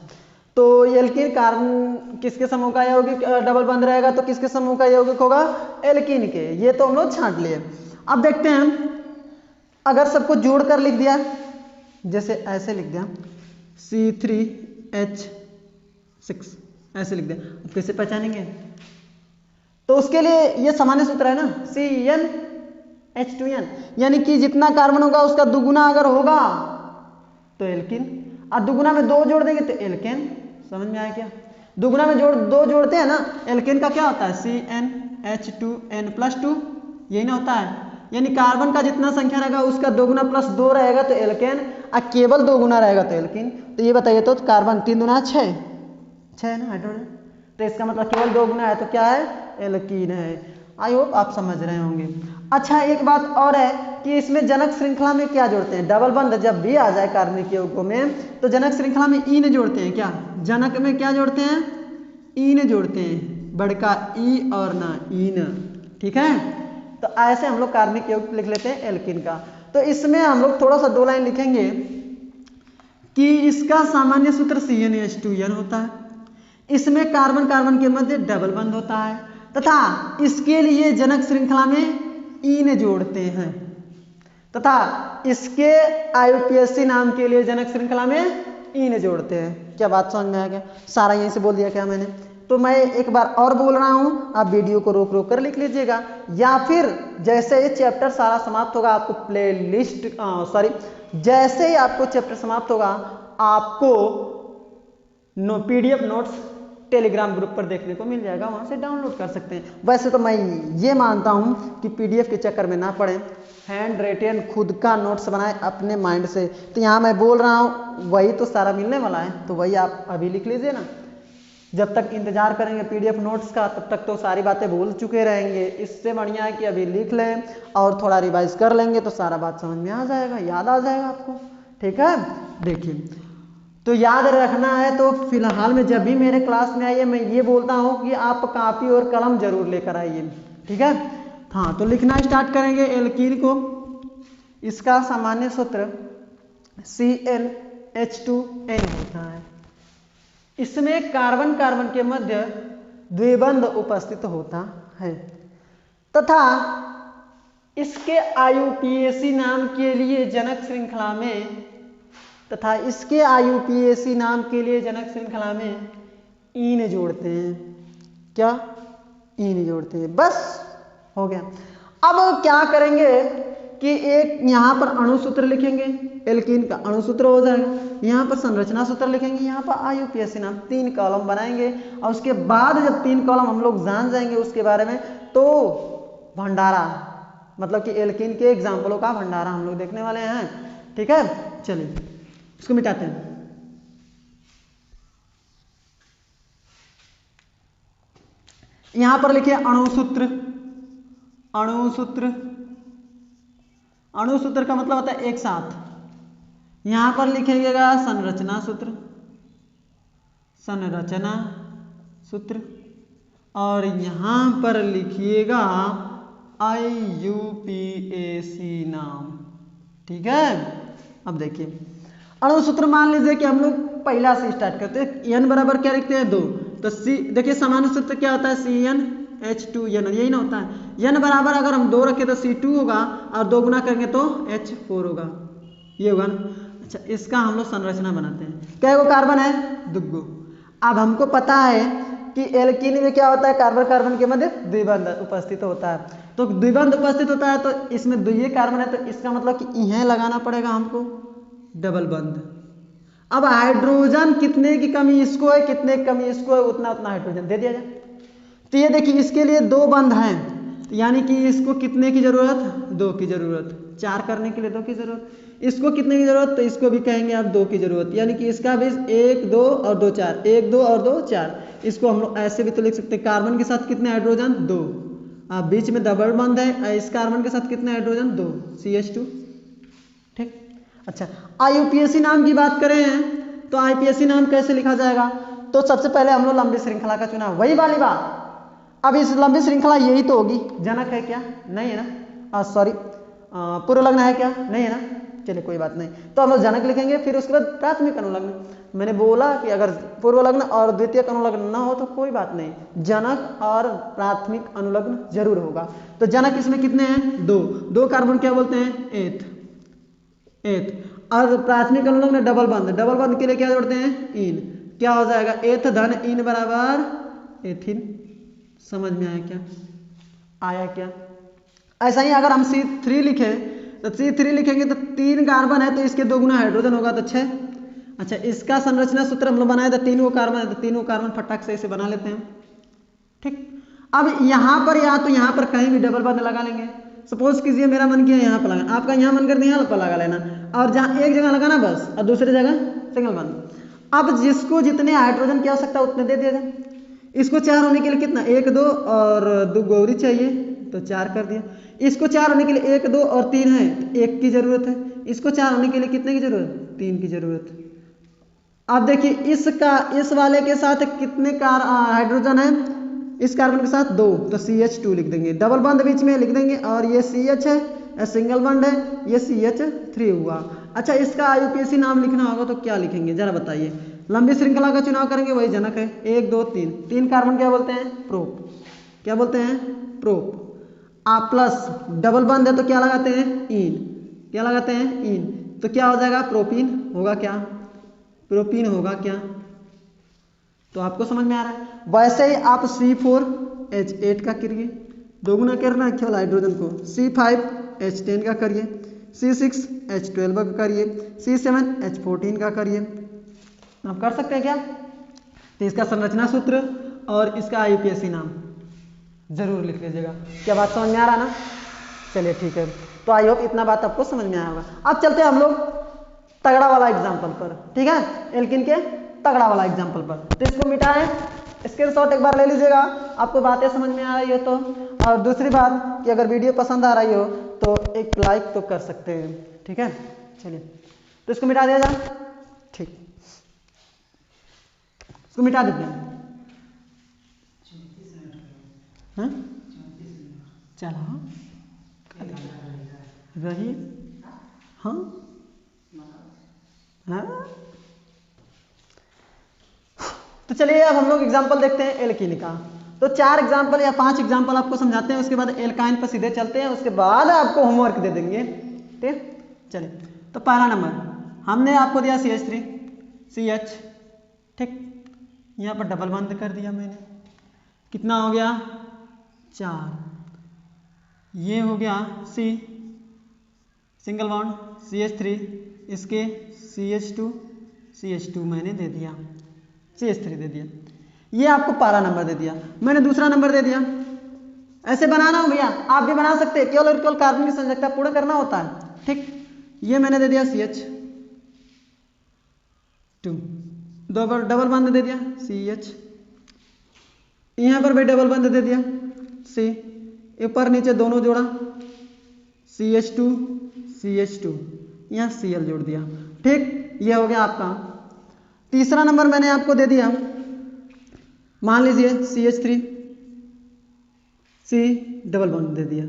तो एल्कीन कार्बन किसके समूह का यौगिक डबल बंध रहेगा तो किसके समूह का यौगिक होगा, एल्कीन के। ये तो हम लोग छांट लिए। अब देखते हैं अगर सबको जोड़कर लिख दिया, जैसे ऐसे लिख दिया C3H6 ऐसे लिख दिया, अब कैसे पहचानेंगे? तो उसके लिए ये सामान्य सूत्र है ना, CnH2n, यानी कि जितना कार्बन होगा उसका दुगुना अगर होगा तो एल्कीन, और दुगुना में 2 जोड़ देंगे तो एल्केन। समझ में आया क्या? दुगुना में दो जोड़ते हैं ना, एल्केन का क्या होता है CnH2n+2, यही ना होता है। यानी कार्बन का जितना संख्या रहेगा उसका 2 गुना प्लस 2 रहेगा तो एल्केन, और केवल 2 गुना रहेगा तो एल्कीन। तो ये बताइए, तो कार्बन 3 दूना 6 है ना हाइड्रोजन, तो इसका मतलब केवल 2 गुना है तो क्या है, एल्कीन है। आई होप आप समझ रहे होंगे। अच्छा, एक बात और है कि इसमें जनक श्रृंखला में क्या जोड़ते हैं, डबल बंध जब भी आ जाए कार्बनिक यौगिकों में तो जनक श्रृंखला में ईन जोड़ते हैं। क्या जनक में क्या जोड़ते हैं, ईन जोड़ते हैं, बड़का ई और ना ईन। ठीक है, तो ऐसे हम लोग कार्बनिक यौगिक लिख लेते हैं एल्कीन का। तो इसमें हम लोग थोड़ा सा 2 लाइन लिखेंगे कि इसका सामान्य सूत्र CnH2n होता है, इसमें कार्बन कार्बन के मध्य डबल बंध होता है, तथा इसके लिए जनक श्रृंखला में ईन जोड़ते हैं, तथा इसके IUPAC नाम के लिए जनक श्रृंखला में ईन जोड़ते हैं। क्या बात समझ में आ गया? सारा यहीं से बोल दिया क्या मैंने? तो मैं एक बार और बोल रहा हूं, आप वीडियो को रोक रोक कर लिख लीजिएगा, या फिर जैसे ये चैप्टर सारा समाप्त होगा आपको जैसे ही आपको चैप्टर समाप्त होगा आपको PDF नोट्स टेलीग्राम ग्रुप पर देखने को मिल जाएगा, वहां से डाउनलोड कर सकते हैं। वैसे तो मैं ये मानता हूं कि PDF के चक्कर में ना पड़े, हैंड रिटेन खुद का नोट्स बनाए अपने माइंड से। तो यहाँ मैं बोल रहा हूँ वही तो सारा मिलने वाला है, तो वही आप अभी लिख लीजिए ना। जब तक इंतजार करेंगे PDF नोट्स का तब तक तो सारी बातें भूल चुके रहेंगे। इससे बढ़िया है कि अभी लिख लें और थोड़ा रिवाइज कर लेंगे तो सारा बात समझ में आ जाएगा, याद आ जाएगा आपको। ठीक है, देखिए, तो याद रखना है तो फिलहाल में जब भी मेरे क्लास में आइए मैं ये बोलता हूँ कि आप कापी और कलम जरूर लेकर आइए। ठीक है, हाँ, तो लिखना स्टार्ट करेंगे एल्कीन को। इसका सामान्य सूत्र CnH2n होता है। इसमें कार्बन कार्बन के मध्य द्विबंध उपस्थित होता है, तथा इसके IUPAC नाम के लिए जनक श्रृंखला में ईन जोड़ते हैं। क्या? ईन जोड़ते हैं, बस हो गया। अब क्या करेंगे कि एक यहाँ पर अणु सूत्र लिखेंगे, एल्कीन का अणु सूत्र हो जाएगा, यहाँ पर संरचना सूत्र लिखेंगे, यहाँ पर IUPAC नाम, 3 कॉलम बनाएंगे। और उसके बाद जब 3 कॉलम हम लोग जान जाएंगे उसके बारे में तो भंडारा, मतलब कि एल्कीन के एग्जाम्पलों का भंडारा हम लोग देखने वाले हैं। ठीक है, चलिए इसको मिटाते हैं। यहां पर लिखिए अणु सूत्र। अणु सूत्र का मतलब होता है एक साथ। यहां पर लिखिएगा संरचना सूत्र, और यहां पर लिखिएगा IUPAC नाम। ठीक है, अब देखिए अणु सूत्र मान लीजिए कि हम लोग पहला से स्टार्ट करते हैं। n बराबर क्या लिखते हैं 2, तो देखिए सामान्य सूत्र क्या होता है CnH2n, यही ना होता है। n बराबर अगर हम 2 रखें तो C2 होगा और 2 गुना करेंगे तो H4 होगा, ये होगा ना। अच्छा, इसका हम लोग संरचना बनाते हैं। क्या वो कार्बन है? दुगो। अब हमको पता है कि एल्कीन में क्या होता है, कार्बन कार्बन के मध्य द्विबंध उपस्थित होता है। तो द्विबंध उपस्थित होता है तो इसमें द्वितीय कार्बन है, तो इसका मतलब कि यह लगाना पड़ेगा हमको डबल बंध। अब हाइड्रोजन कितने की कमी इसको है, कितने की कमी इसको है, उतना उतना हाइड्रोजन दे दिया जाए। तो ये देखिए इसके लिए 2 बंध हैं, यानी कि इसको कितने की जरूरत, 2 की जरूरत, 4 करने के लिए 2 की जरूरत। इसको कितने की जरूरत, तो इसको भी कहेंगे आप 2 की जरूरत, यानी कि इसका भी 1 2 और 2 4, 1 2 और 2 4। इसको हम लोग ऐसे भी तो लिख सकते हैं, कार्बन के साथ कितने हाइड्रोजन 2, अब बीच में डबल बंध है, इस कार्बन के साथ कितने हाइड्रोजन 2, CH2। ठीक, अच्छा IUPAC नाम की बात करें तो IUPAC नाम कैसे लिखा जाएगा, तो सबसे पहले हम लोग लंबी श्रृंखला का चुना, वही वाली बात। अब इस लंबी श्रृंखला यही तो होगी, जनक है क्या, नहीं है ना, सॉरी पूर्व लग्न है क्या, नहीं है ना, चलिए कोई बात नहीं। तो हम लोग जनक लिखेंगे, फिर उसके बाद प्राथमिक अनुलग्न। मैंने बोला कि अगर पूर्व लग्न और द्वितीय अनुलग्न ना हो तो कोई बात नहीं, जनक और प्राथमिक अनुलग्न जरूर होगा। तो जनक इसमें कितने हैं, 2 कार्बन क्या बोलते हैं, एथ, और प्राथमिक अनुलग्न डबल बंध, डबल बंध के लिए क्या जोड़ते हैं, इन, क्या हो जाएगा, एथ धन इन बराबर एथिन। समझ में आया क्या, आया क्या। ऐसा ही अगर हम C3 लिखें तो C3 लिखेंगे तो 3 कार्बन है तो इसके 2 गुना हाइड्रोजन होगा तो 6। अच्छा इसका संरचना सूत्र हम लोग बनाए तो 3 कार्बन है तो 3 कार्बन फटाक से इसे बना लेते हैं। ठीक, अब यहाँ पर या तो यहाँ पर कहीं भी डबल बंध लगा लेंगे। सपोज कीजिए मेरा मन किया यहाँ पर लगा, आपका यहाँ मन कर दिया यहाँ पर लगा लेना, और जहाँ एक जगह लगाना बस, और दूसरी जगह सिंगल बंध। अब जिसको जितने हाइड्रोजन की आवश्यकता उतने दे दिया जाए। इसको 4 होने के लिए कितना, 1 2 और 2 गौरी चाहिए तो 4 कर दिया। इसको 4 होने के लिए 1 2 और 3 है तो 1 की जरूरत है। इसको 4 होने के लिए कितने की जरूरत, 3 की जरूरत। अब देखिए इसका इस वाले के साथ कितने हाइड्रोजन है, इस कार्बन के साथ 2 तो CH2 लिख देंगे, डबल बंध बीच में लिख देंगे, और ये CH है, सिंगल बंध है, ये CH3 हुआ। अच्छा इसका IUPAC नाम लिखना होगा तो क्या लिखेंगे जरा बताइए। लंबी श्रृंखला का चुनाव करेंगे, वही जनक है, 1 2 3 कार्बन क्या बोलते हैं, प्रोप, क्या बोलते हैं, प्रोप। आप प्लस डबल बंध है तो क्या लगाते हैं, इन, क्या लगाते हैं, इन, तो क्या हो जाएगा, प्रोपीन होगा क्या, प्रोपीन होगा क्या। तो आपको समझ में आ रहा है। वैसे ही आप C4H8 का करिए, 2 गुना करना है केवल हाइड्रोजन को, C5H10 का करिए, C6H12 का करिए, C7H14 का करिए। आप कर सकते हैं क्या। तो इसका संरचना सूत्र और इसका IUPAC नाम जरूर लिख लीजिएगा। क्या बात समझ में आ रहा ना, चलिए ठीक है। तो आई होप इतना बात आपको समझ में आया होगा। अब चलते हैं हम लोग तगड़ा वाला एग्जाम्पल पर, ठीक है, एल्किन के तगड़ा वाला एग्जाम्पल पर। तो इसको मिटाएं, स्क्रीनशॉट एक बार ले लीजिएगा, आपको बातें समझ में आ रही हो तो। और दूसरी बात कि अगर वीडियो पसंद आ रही हो तो एक लाइक तो कर सकते हैं, ठीक है। चलिए तो इसको मिटा दिया जाए, ठीक, इसको मिटा देते हैं। हाँ चलो रही, हाँ हाँ। तो चलिए अब हम लोग एग्जांपल देखते हैं एल्कीन का। तो 4 एग्जांपल या 5 एग्जांपल आपको समझाते हैं, उसके बाद एल्काइन पर सीधे चलते हैं, उसके बाद आपको होमवर्क दे देंगे, ठीक। चलिए तो पहला नंबर हमने आपको दिया CH3 CH, ठीक, यहाँ पर डबल बंद कर दिया मैंने, कितना हो गया 4, ये हो गया C सिंगल बॉन्ड CH3, इसके CH2 मैंने दे दिया, CH3 दे दिया। ये आपको पहला नंबर दे दिया, मैंने दूसरा नंबर दे दिया। ऐसे बनाना हो भैया, आप भी बना सकते हैं, केवल और केवल कार्बन की संयोजकता पूर्ण करना होता है, ठीक। ये मैंने दे दिया CH2, डबल बंद दे दिया CH, यहाँ पर भी डबल बंद दे दिया C, ऊपर नीचे दोनों जोड़ा CH2 यहाँ Cl जोड़ दिया, ठीक। ये हो गया आपका तीसरा नंबर मैंने आपको दे दिया, मान लीजिए CH3 C डबल बॉन्ड दे दिया,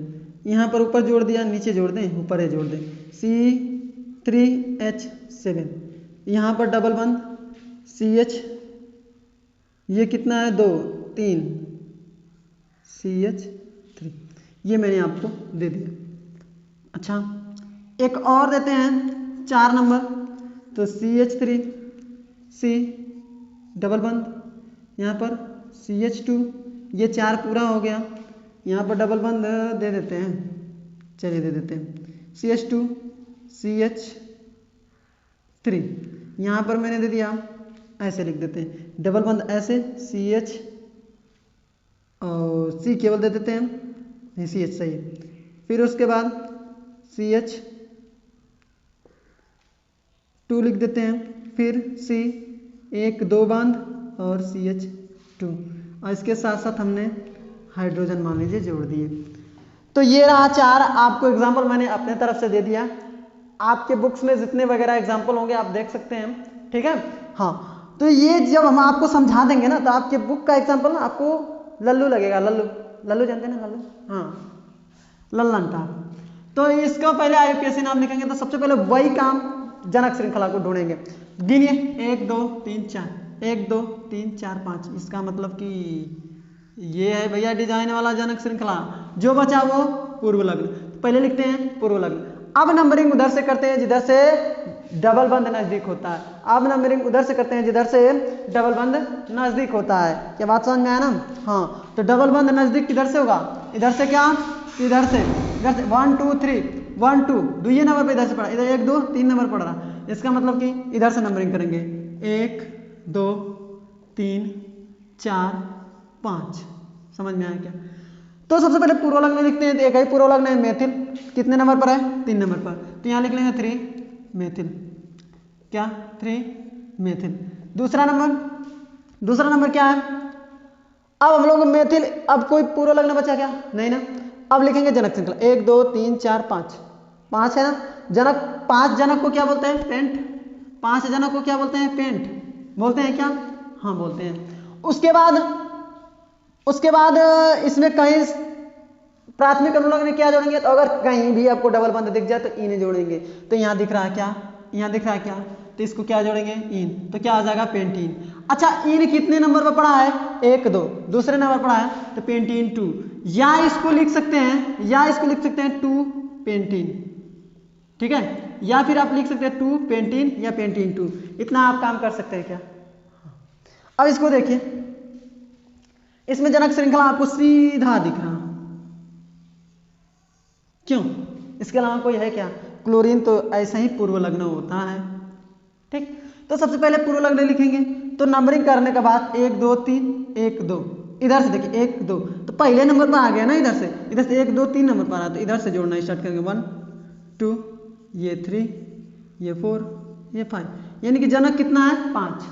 यहाँ पर ऊपर जोड़ दिया, नीचे जोड़ दें, ऊपर है जोड़ दें, C3H7, यहाँ पर डबल बॉन्ड CH, ये कितना है 2 3 CH3, ये मैंने आपको दे दिया। अच्छा एक और देते हैं 4 नंबर, तो CH3 C डबल बंद, यहाँ पर CH2, ये 4 पूरा हो गया। यहाँ पर डबल बंद दे देते हैं, चलिए दे देते हैं CH2 CH3, यहाँ पर मैंने दे दिया, ऐसे लिख देते हैं डबल बंद ऐसे CH और C केवल दे देते हैं, नहीं CH सही है। फिर उसके बाद CH2 लिख देते हैं, फिर C, 1 2 बांध और CH2, और इसके साथ साथ हमने हाइड्रोजन मान लीजिए जोड़ दिए। तो ये रहा 4, आपको एग्जाम्पल मैंने अपने तरफ से दे दिया। आपके बुक्स में जितने वगैरह एग्जाम्पल होंगे आप देख सकते हैं, ठीक है। हाँ, तो ये जब हम आपको समझा देंगे ना तो आपके बुक का एग्जाम्पल ना आपको लल्लू लगेगा। लल्लू जानते हैं ना, लल्लू, हाँ लल्लन टाप। तो इसका पहले IUPAC नाम लिखेंगे तो सबसे पहले वही काम जनक श्रृंखला को ढूंढेंगे। गिनिए 1 2 3 4, 1 2 3 4 5, इसका मतलब कि ये है भैया डिजाइन वाला जनक श्रृंखला। जो बचा वो पूर्व लग्न, पहले लिखते हैं पूर्व लग्न। अब नंबरिंग उधर से करते हैं जिधर से डबल बंद नजदीक होता है। अब नंबरिंग उधर से करते हैं जिधर से डबल बंद नजदीक होता है। क्या बात समझ में आया ना? हाँ, तो डबल बंद नजदीक किधर से होगा? इधर से, क्या इधर से 1 2 3 1 2 दुइये नंबर पे इधर से पड़ा, इधर 1 2 3 नंबर पड़ रहा। इसका मतलब कि इधर से नंबरिंग करेंगे 1 2 3 4 5। समझ में आया क्या? तो सबसे पहले पूर्व लग्न लिखते हैं। तो एक ही पूर्व लग्न है मेथिल, कितने नंबर पर है? 3 नंबर पर। तो यहाँ लिख लेंगे 3 मेथिल, क्या 3 मेथिल। दूसरा नंबर क्या है? अब हम लोग मेथिल, अब कोई पूर्व लग्न बचा क्या? नहीं ना। अब लिखेंगे जनक श्रृंखला 1 2 3 4 5, 5 है ना जनक। 5 जनक को क्या बोलते हैं? पेंट। 5 जनक को क्या बोलते हैं? पेंट बोलते हैं क्या? हाँ बोलते हैं। उसके बाद इसमें कहीं प्राथमिक अनुलग्न क्या जोड़ेंगे? तो अगर कहीं भी आपको डबल बंद दिख जाए तो इन जोड़ेंगे। तो यहाँ दिख रहा है क्या? यहाँ दिख रहा है क्या? तो इसको क्या जोड़ेंगे? इन। तो क्या आ जाएगा? पेंटीन। अच्छा, इन कितने नंबर पर पड़ा है? 1 2, दूसरे नंबर पड़ा है तो पेंटीन 2। या इसको लिख सकते हैं 2 पेंटीन, ठीक है। या फिर आप लिख सकते हैं 2 पेंटीन या पेंटीन 2। इतना आप काम कर सकते हैं क्या? अब इसको देखिए, इसमें जनक श्रृंखला आपको सीधा दिख रहा, क्यों? इसके अलावा कोई है क्या? क्लोरीन तो ऐसा ही पूर्व लग्न होता है, ठीक। तो सबसे पहले पूर्व लग्न लिखेंगे। तो नंबरिंग करने के बाद 1 2 3 1 2, इधर से देखिए 1 2, तो पहले नंबर पर आ गया ना। इधर से 1 2 3 नंबर पर आ, तो इधर से जोड़ना स्टार्ट करेंगे 1 2, ये 3, ये 4, ये 5, यानी कि जनक कितना है? 5।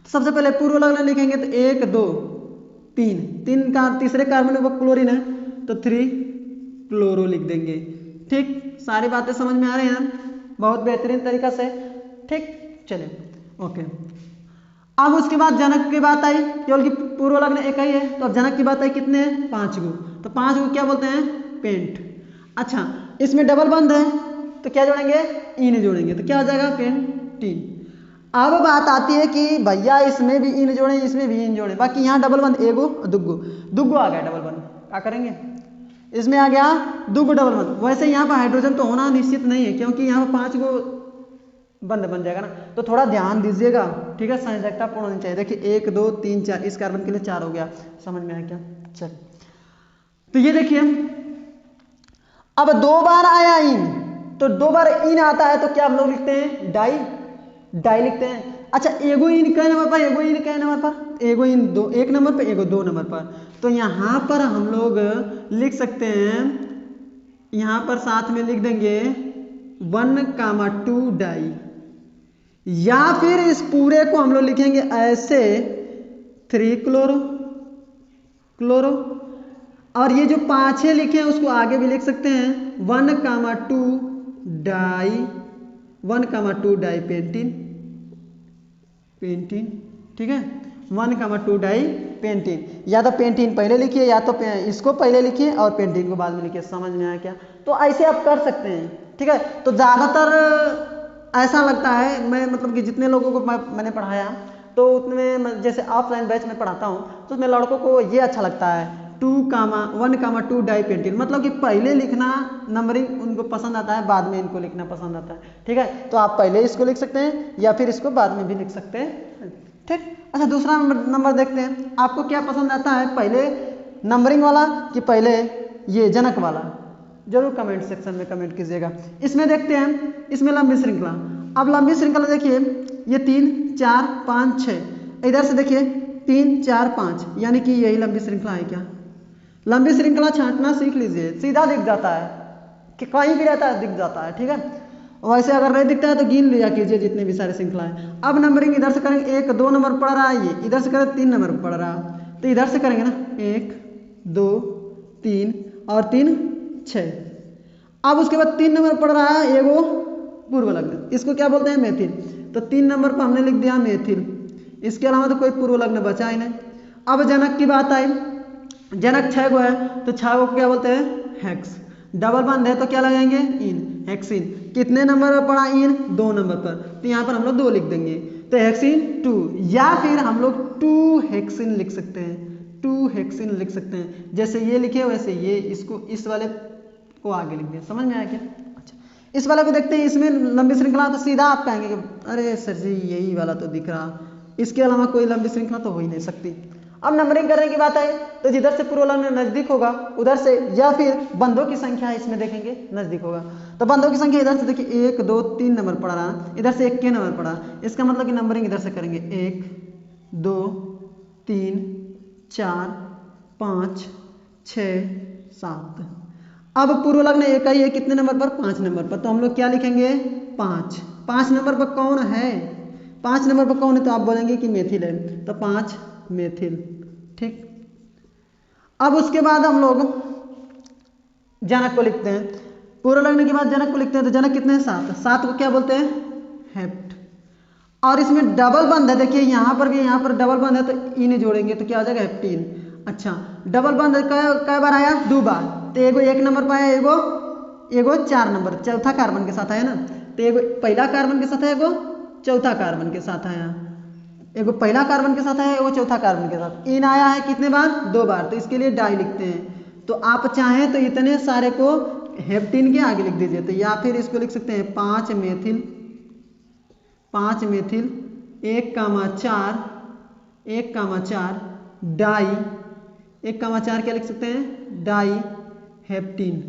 तो सबसे पहले पूर्व लग्न लिखेंगे तो 1 2 3 का तीसरे कार्बन में क्लोरीन है तो 3 क्लोरो लिख देंगे, ठीक। सारी बातें समझ में आ रही हैं? बहुत बेहतरीन तरीका से, ठीक। चलिए ओके। अब उसके बाद जनक की बात आई, केवल कि पूर्व लग्न एक ही है। तो अब जनक की बात आई, कितने हैं? 5 गो। तो 5 गो क्या बोलते हैं? पेंट। अच्छा, इसमें डबल बंद है तो क्या जोड़ेंगे? इन जोड़ेंगे। तो क्या हो जाएगा? पेंटीन। अब बात आती है कि भैया इसमें भी इन जोड़े, इसमें भी इन जोड़े। बाकी यहाँ डबल बंद एगो दुगो आ गया डबल बंद, क्या करेंगे? इसमें आ गया दुगो डबल बंद। वैसे यहाँ पर हाइड्रोजन तो होना निश्चित नहीं है, क्योंकि यहाँ पर 5 गो बंद बन जाएगा ना। तो थोड़ा ध्यान दीजिएगा, ठीक है। संयोजकता पूर्ण होनी चाहिए। देखिए 1 2 3 4, इस कार्बन के लिए 4 हो गया। समझ में आया क्या? चल, तो ये देखिए अब 2 बार आया इन, तो 2 बार इन आता है तो क्या हम लोग लिखते हैं? डाई लिखते हैं। अच्छा, एगो इन कै नंबर पर? एगो इन कै नंबर पर? एगो इन 2 1 नंबर पर, एगो 2 नंबर पर। तो यहाँ पर हम लोग लिख सकते हैं, यहाँ पर साथ में लिख देंगे 1,2 डाई, या फिर इस पूरे को हम लोग लिखेंगे ऐसे 3 क्लोरो। और ये जो 5 लिखे हैं उसको आगे भी लिख सकते हैं 1,2 डाई पेंटीन, ठीक है। 1,2 डाई पेंटीन। या तो पेंटीन पहले लिखिए या तो इसको पहले लिखिए और पेंटीन को बाद में लिखिए। समझ में आया क्या? तो ऐसे आप कर सकते हैं, ठीक है। तो ज़्यादातर ऐसा लगता है, मैं मतलब कि जितने लोगों को मैंने पढ़ाया तो उतने, जैसे ऑफलाइन बैच में पढ़ाता हूँ तो उसमें लड़कों को ये अच्छा लगता है 1,2 डाई पेंटीन, मतलब कि पहले लिखना नंबरिंग उनको पसंद आता है, बाद में इनको लिखना पसंद आता है, ठीक है। तो आप पहले इसको लिख सकते हैं या फिर इसको बाद में भी लिख सकते हैं, ठीक। अच्छा दूसरा नंबर देखते हैं, आपको क्या पसंद आता है, पहले नंबरिंग वाला कि पहले ये जनक वाला, जरूर कमेंट सेक्शन में कमेंट कीजिएगा। इसमें देखते हैं, इसमें लंबी श्रृंखला। अब लंबी श्रृंखला देखिए, ये 3 4 5 6, इधर से देखिए 3 4 5, यानी कि यही लंबी श्रृंखला है क्या। लंबी श्रृंखला छांटना सीख लीजिए, सीधा दिख जाता है कि कहीं भी रहता है दिख जाता है, ठीक है। वैसे अगर नहीं दिखता है तो गिन लिया कीजिए जितने भी सारे श्रृंखला है। अब नंबरिंग इधर से करेंगे, 1 2 नंबर पड़ रहा है, ये इधर से करें 3 नंबर पड़ रहा है, तो इधर से करेंगे ना 1 2 3 और 3 6। अब उसके बाद 3 नंबर पड़ रहा है, एगो पूर्व लग्न, इसको क्या बोलते हैं, मैथिल। तो 3 नंबर पर हमने लिख दिया मैथिल, इसके अलावा तो कोई पूर्व लग्न बचा ही नहीं। अब जनक की बात आई, जनक 6 गो है, तो 6 गो को क्या बोलते हैं, हेक्स। डबल बंद है तो क्या लगाएंगे, इन, हेक्सिन। कितने नंबर पर पड़ा, इन 2 नंबर पर, तो यहाँ पर हम लोग 2 लिख देंगे, तो हेक्सिन 2, या फिर हम लोग 2 हेक्सिन लिख सकते हैं, 2 हेक्सिन लिख सकते हैं। जैसे ये लिखे वैसे ये इसको इस वाले को आगे लिख दिया, समझ में आया क्या। अच्छा इस वाले को देखते हैं, इसमें लंबी श्रृंखला, तो सीधा आप कहेंगे कि अरे सर जी यही वाला तो दिख रहा, इसके अलावा कोई लंबी श्रृंखला तो हो ही नहीं सकती। अब नंबरिंग करने की बात है तो जिधर से पूर्व लग्न नजदीक होगा उधर से, या फिर बंदों की संख्या इसमें देखेंगे नजदीक होगा, तो बंदों की संख्या इधर से देखिए 1 2 3 नंबर पड़ा रहा, इधर से 1 के नंबर पड़ा, इसका मतलब कि नंबरिंग इधर से करेंगे 1 2 3 4 5 6 7। अब पूर्व लग्न एक ही है, कितने नंबर पर, 5 नंबर पर, तो हम लोग क्या लिखेंगे 5। 5 नंबर पर कौन है, 5 नंबर पर कौन है, तो आप बोलेंगे कि मैथिल है, तो 5 मैथिल, ठीक। अब उसके बाद हम लोग जनक को लिखते हैं, पूर्व लग्न के बाद जनक को लिखते हैं, तो जनक कितने हैं, 7। 7 को क्या बोलते हैं, हेप्ट। और इसमें डबल बंद है, देखिए यहाँ पर भी, यहाँ पर डबल बंद है, तो इन्हें जोड़ेंगे तो क्या हो जाएगा, हेप्टीन। अच्छा डबल बंद कई बार आया, 2 बार, तो एगो 1 नंबर पर आया, एगो 4 नंबर चौथा कार्बन के साथ आया ना, तो एगो पहला कार्बन के साथ है, एगो चौथा कार्बन के साथ आया, एगो पहला कार्बन के साथ है, एगो चौथा कार्बन के साथ। इन आया है कितने बार, 2 बार, तो इसके लिए डाई लिखते हैं। तो आप चाहें तो इतने सारे को हेप्टीन के आगे लिख दीजिए, तो या फिर इसको लिख सकते हैं 5 मैथिल 1,4 1,4 डाई 1,4 क्या लिख सकते हैं, डाई हेप्टीन।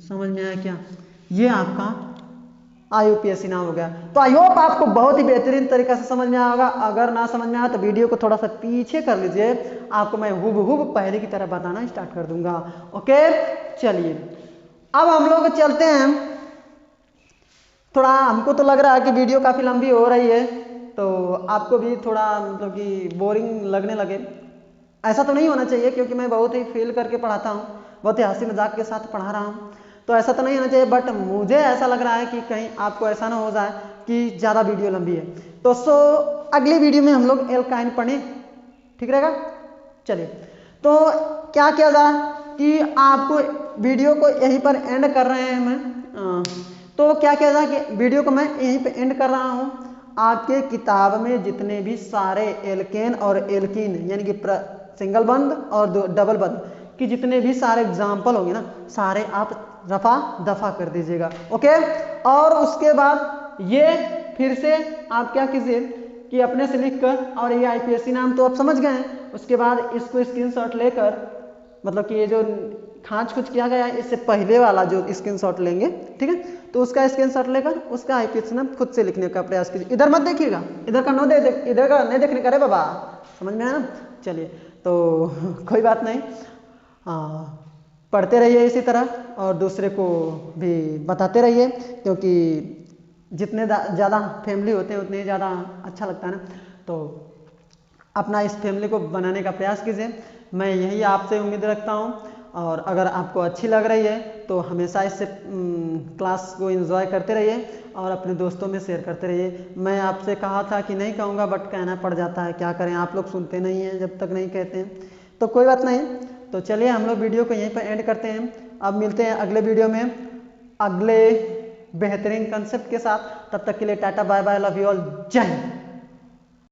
समझ में आया क्या, ये आपका IUPAC नाम हो गया। तो आई होप आपको बहुत ही बेहतरीन तरीके से समझ में आया होगा। अगर ना समझ में आया तो वीडियो को थोड़ा सा पीछे कर लीजिए, आपको मैं हुबहू पहले की तरह बताना स्टार्ट कर दूंगा। ओके चलिए अब हम लोग चलते हैं, थोड़ा हमको तो लग रहा है कि वीडियो काफ़ी लंबी हो रही है, तो आपको भी थोड़ा मतलब कि बोरिंग लगने लगे। ऐसा तो नहीं होना चाहिए क्योंकि मैं बहुत ही फील करके पढ़ाता हूँ, बहुत ही हंसी मजाक के साथ पढ़ा रहा हूँ, तो ऐसा तो नहीं होना चाहिए। बट मुझे ऐसा लग रहा है कि कहीं आपको ऐसा ना हो जाए कि ज़्यादा वीडियो लंबी है। तो अगली वीडियो में हम लोग एल्काइन पढ़ें, ठीक रहेगा। चलिए तो क्या किया जाए कि आपको वीडियो को यहीं पर एंड कर रहे हैं मैं, तो क्या किया जाए कि वीडियो को मैं यहीं पे एंड कर रहा हूँ। आपके किताब में जितने भी सारे एल्केन और एल्कीन यानी कि सिंगल बंद और डबल बंद कि जितने भी सारे एग्जाम्पल होंगे ना, सारे आप रफा दफा कर दीजिएगा। ओके और उसके बाद ये फिर से आप क्या कीजिए कि अपने से लिख कर, और ये IPSC नाम तो आप समझ गए हैं, उसके बाद इसको स्क्रीनशॉट लेकर, मतलब कि ये जो खांच खुच किया गया है इससे पहले वाला जो स्क्रीनशॉट लेंगे, ठीक है, तो उसका स्क्रीनशॉट लेकर उसका IPSC नाम खुद से लिखने का प्रयास कीजिए। इधर मत देखिएगा, इधर का इधर का नहीं देखने का रे बाबा, समझ में आया ना। चलिए तो कोई बात नहीं, पढ़ते रहिए इसी तरह और दूसरे को भी बताते रहिए, क्योंकि जितने ज़्यादा फैमिली होते हैं उतने ही ज़्यादा अच्छा लगता है ना। तो अपना इस फैमिली को बनाने का प्रयास कीजिए, मैं यही आपसे उम्मीद रखता हूँ। और अगर आपको अच्छी लग रही है तो हमेशा इससे क्लास को एंजॉय करते रहिए और अपने दोस्तों में शेयर करते रहिए। मैं आपसे कहा था कि नहीं कहूँगा, बट कहना पड़ जाता है, क्या करें, आप लोग सुनते नहीं हैं जब तक नहीं कहते हैं, तो कोई बात नहीं। तो चलिए हम लोग वीडियो को यहीं पर एंड करते हैं, अब मिलते हैं अगले वीडियो में अगले बेहतरीन कंसेप्ट के साथ। तब तक के लिए tata bye bye, love you all, जय हिंद।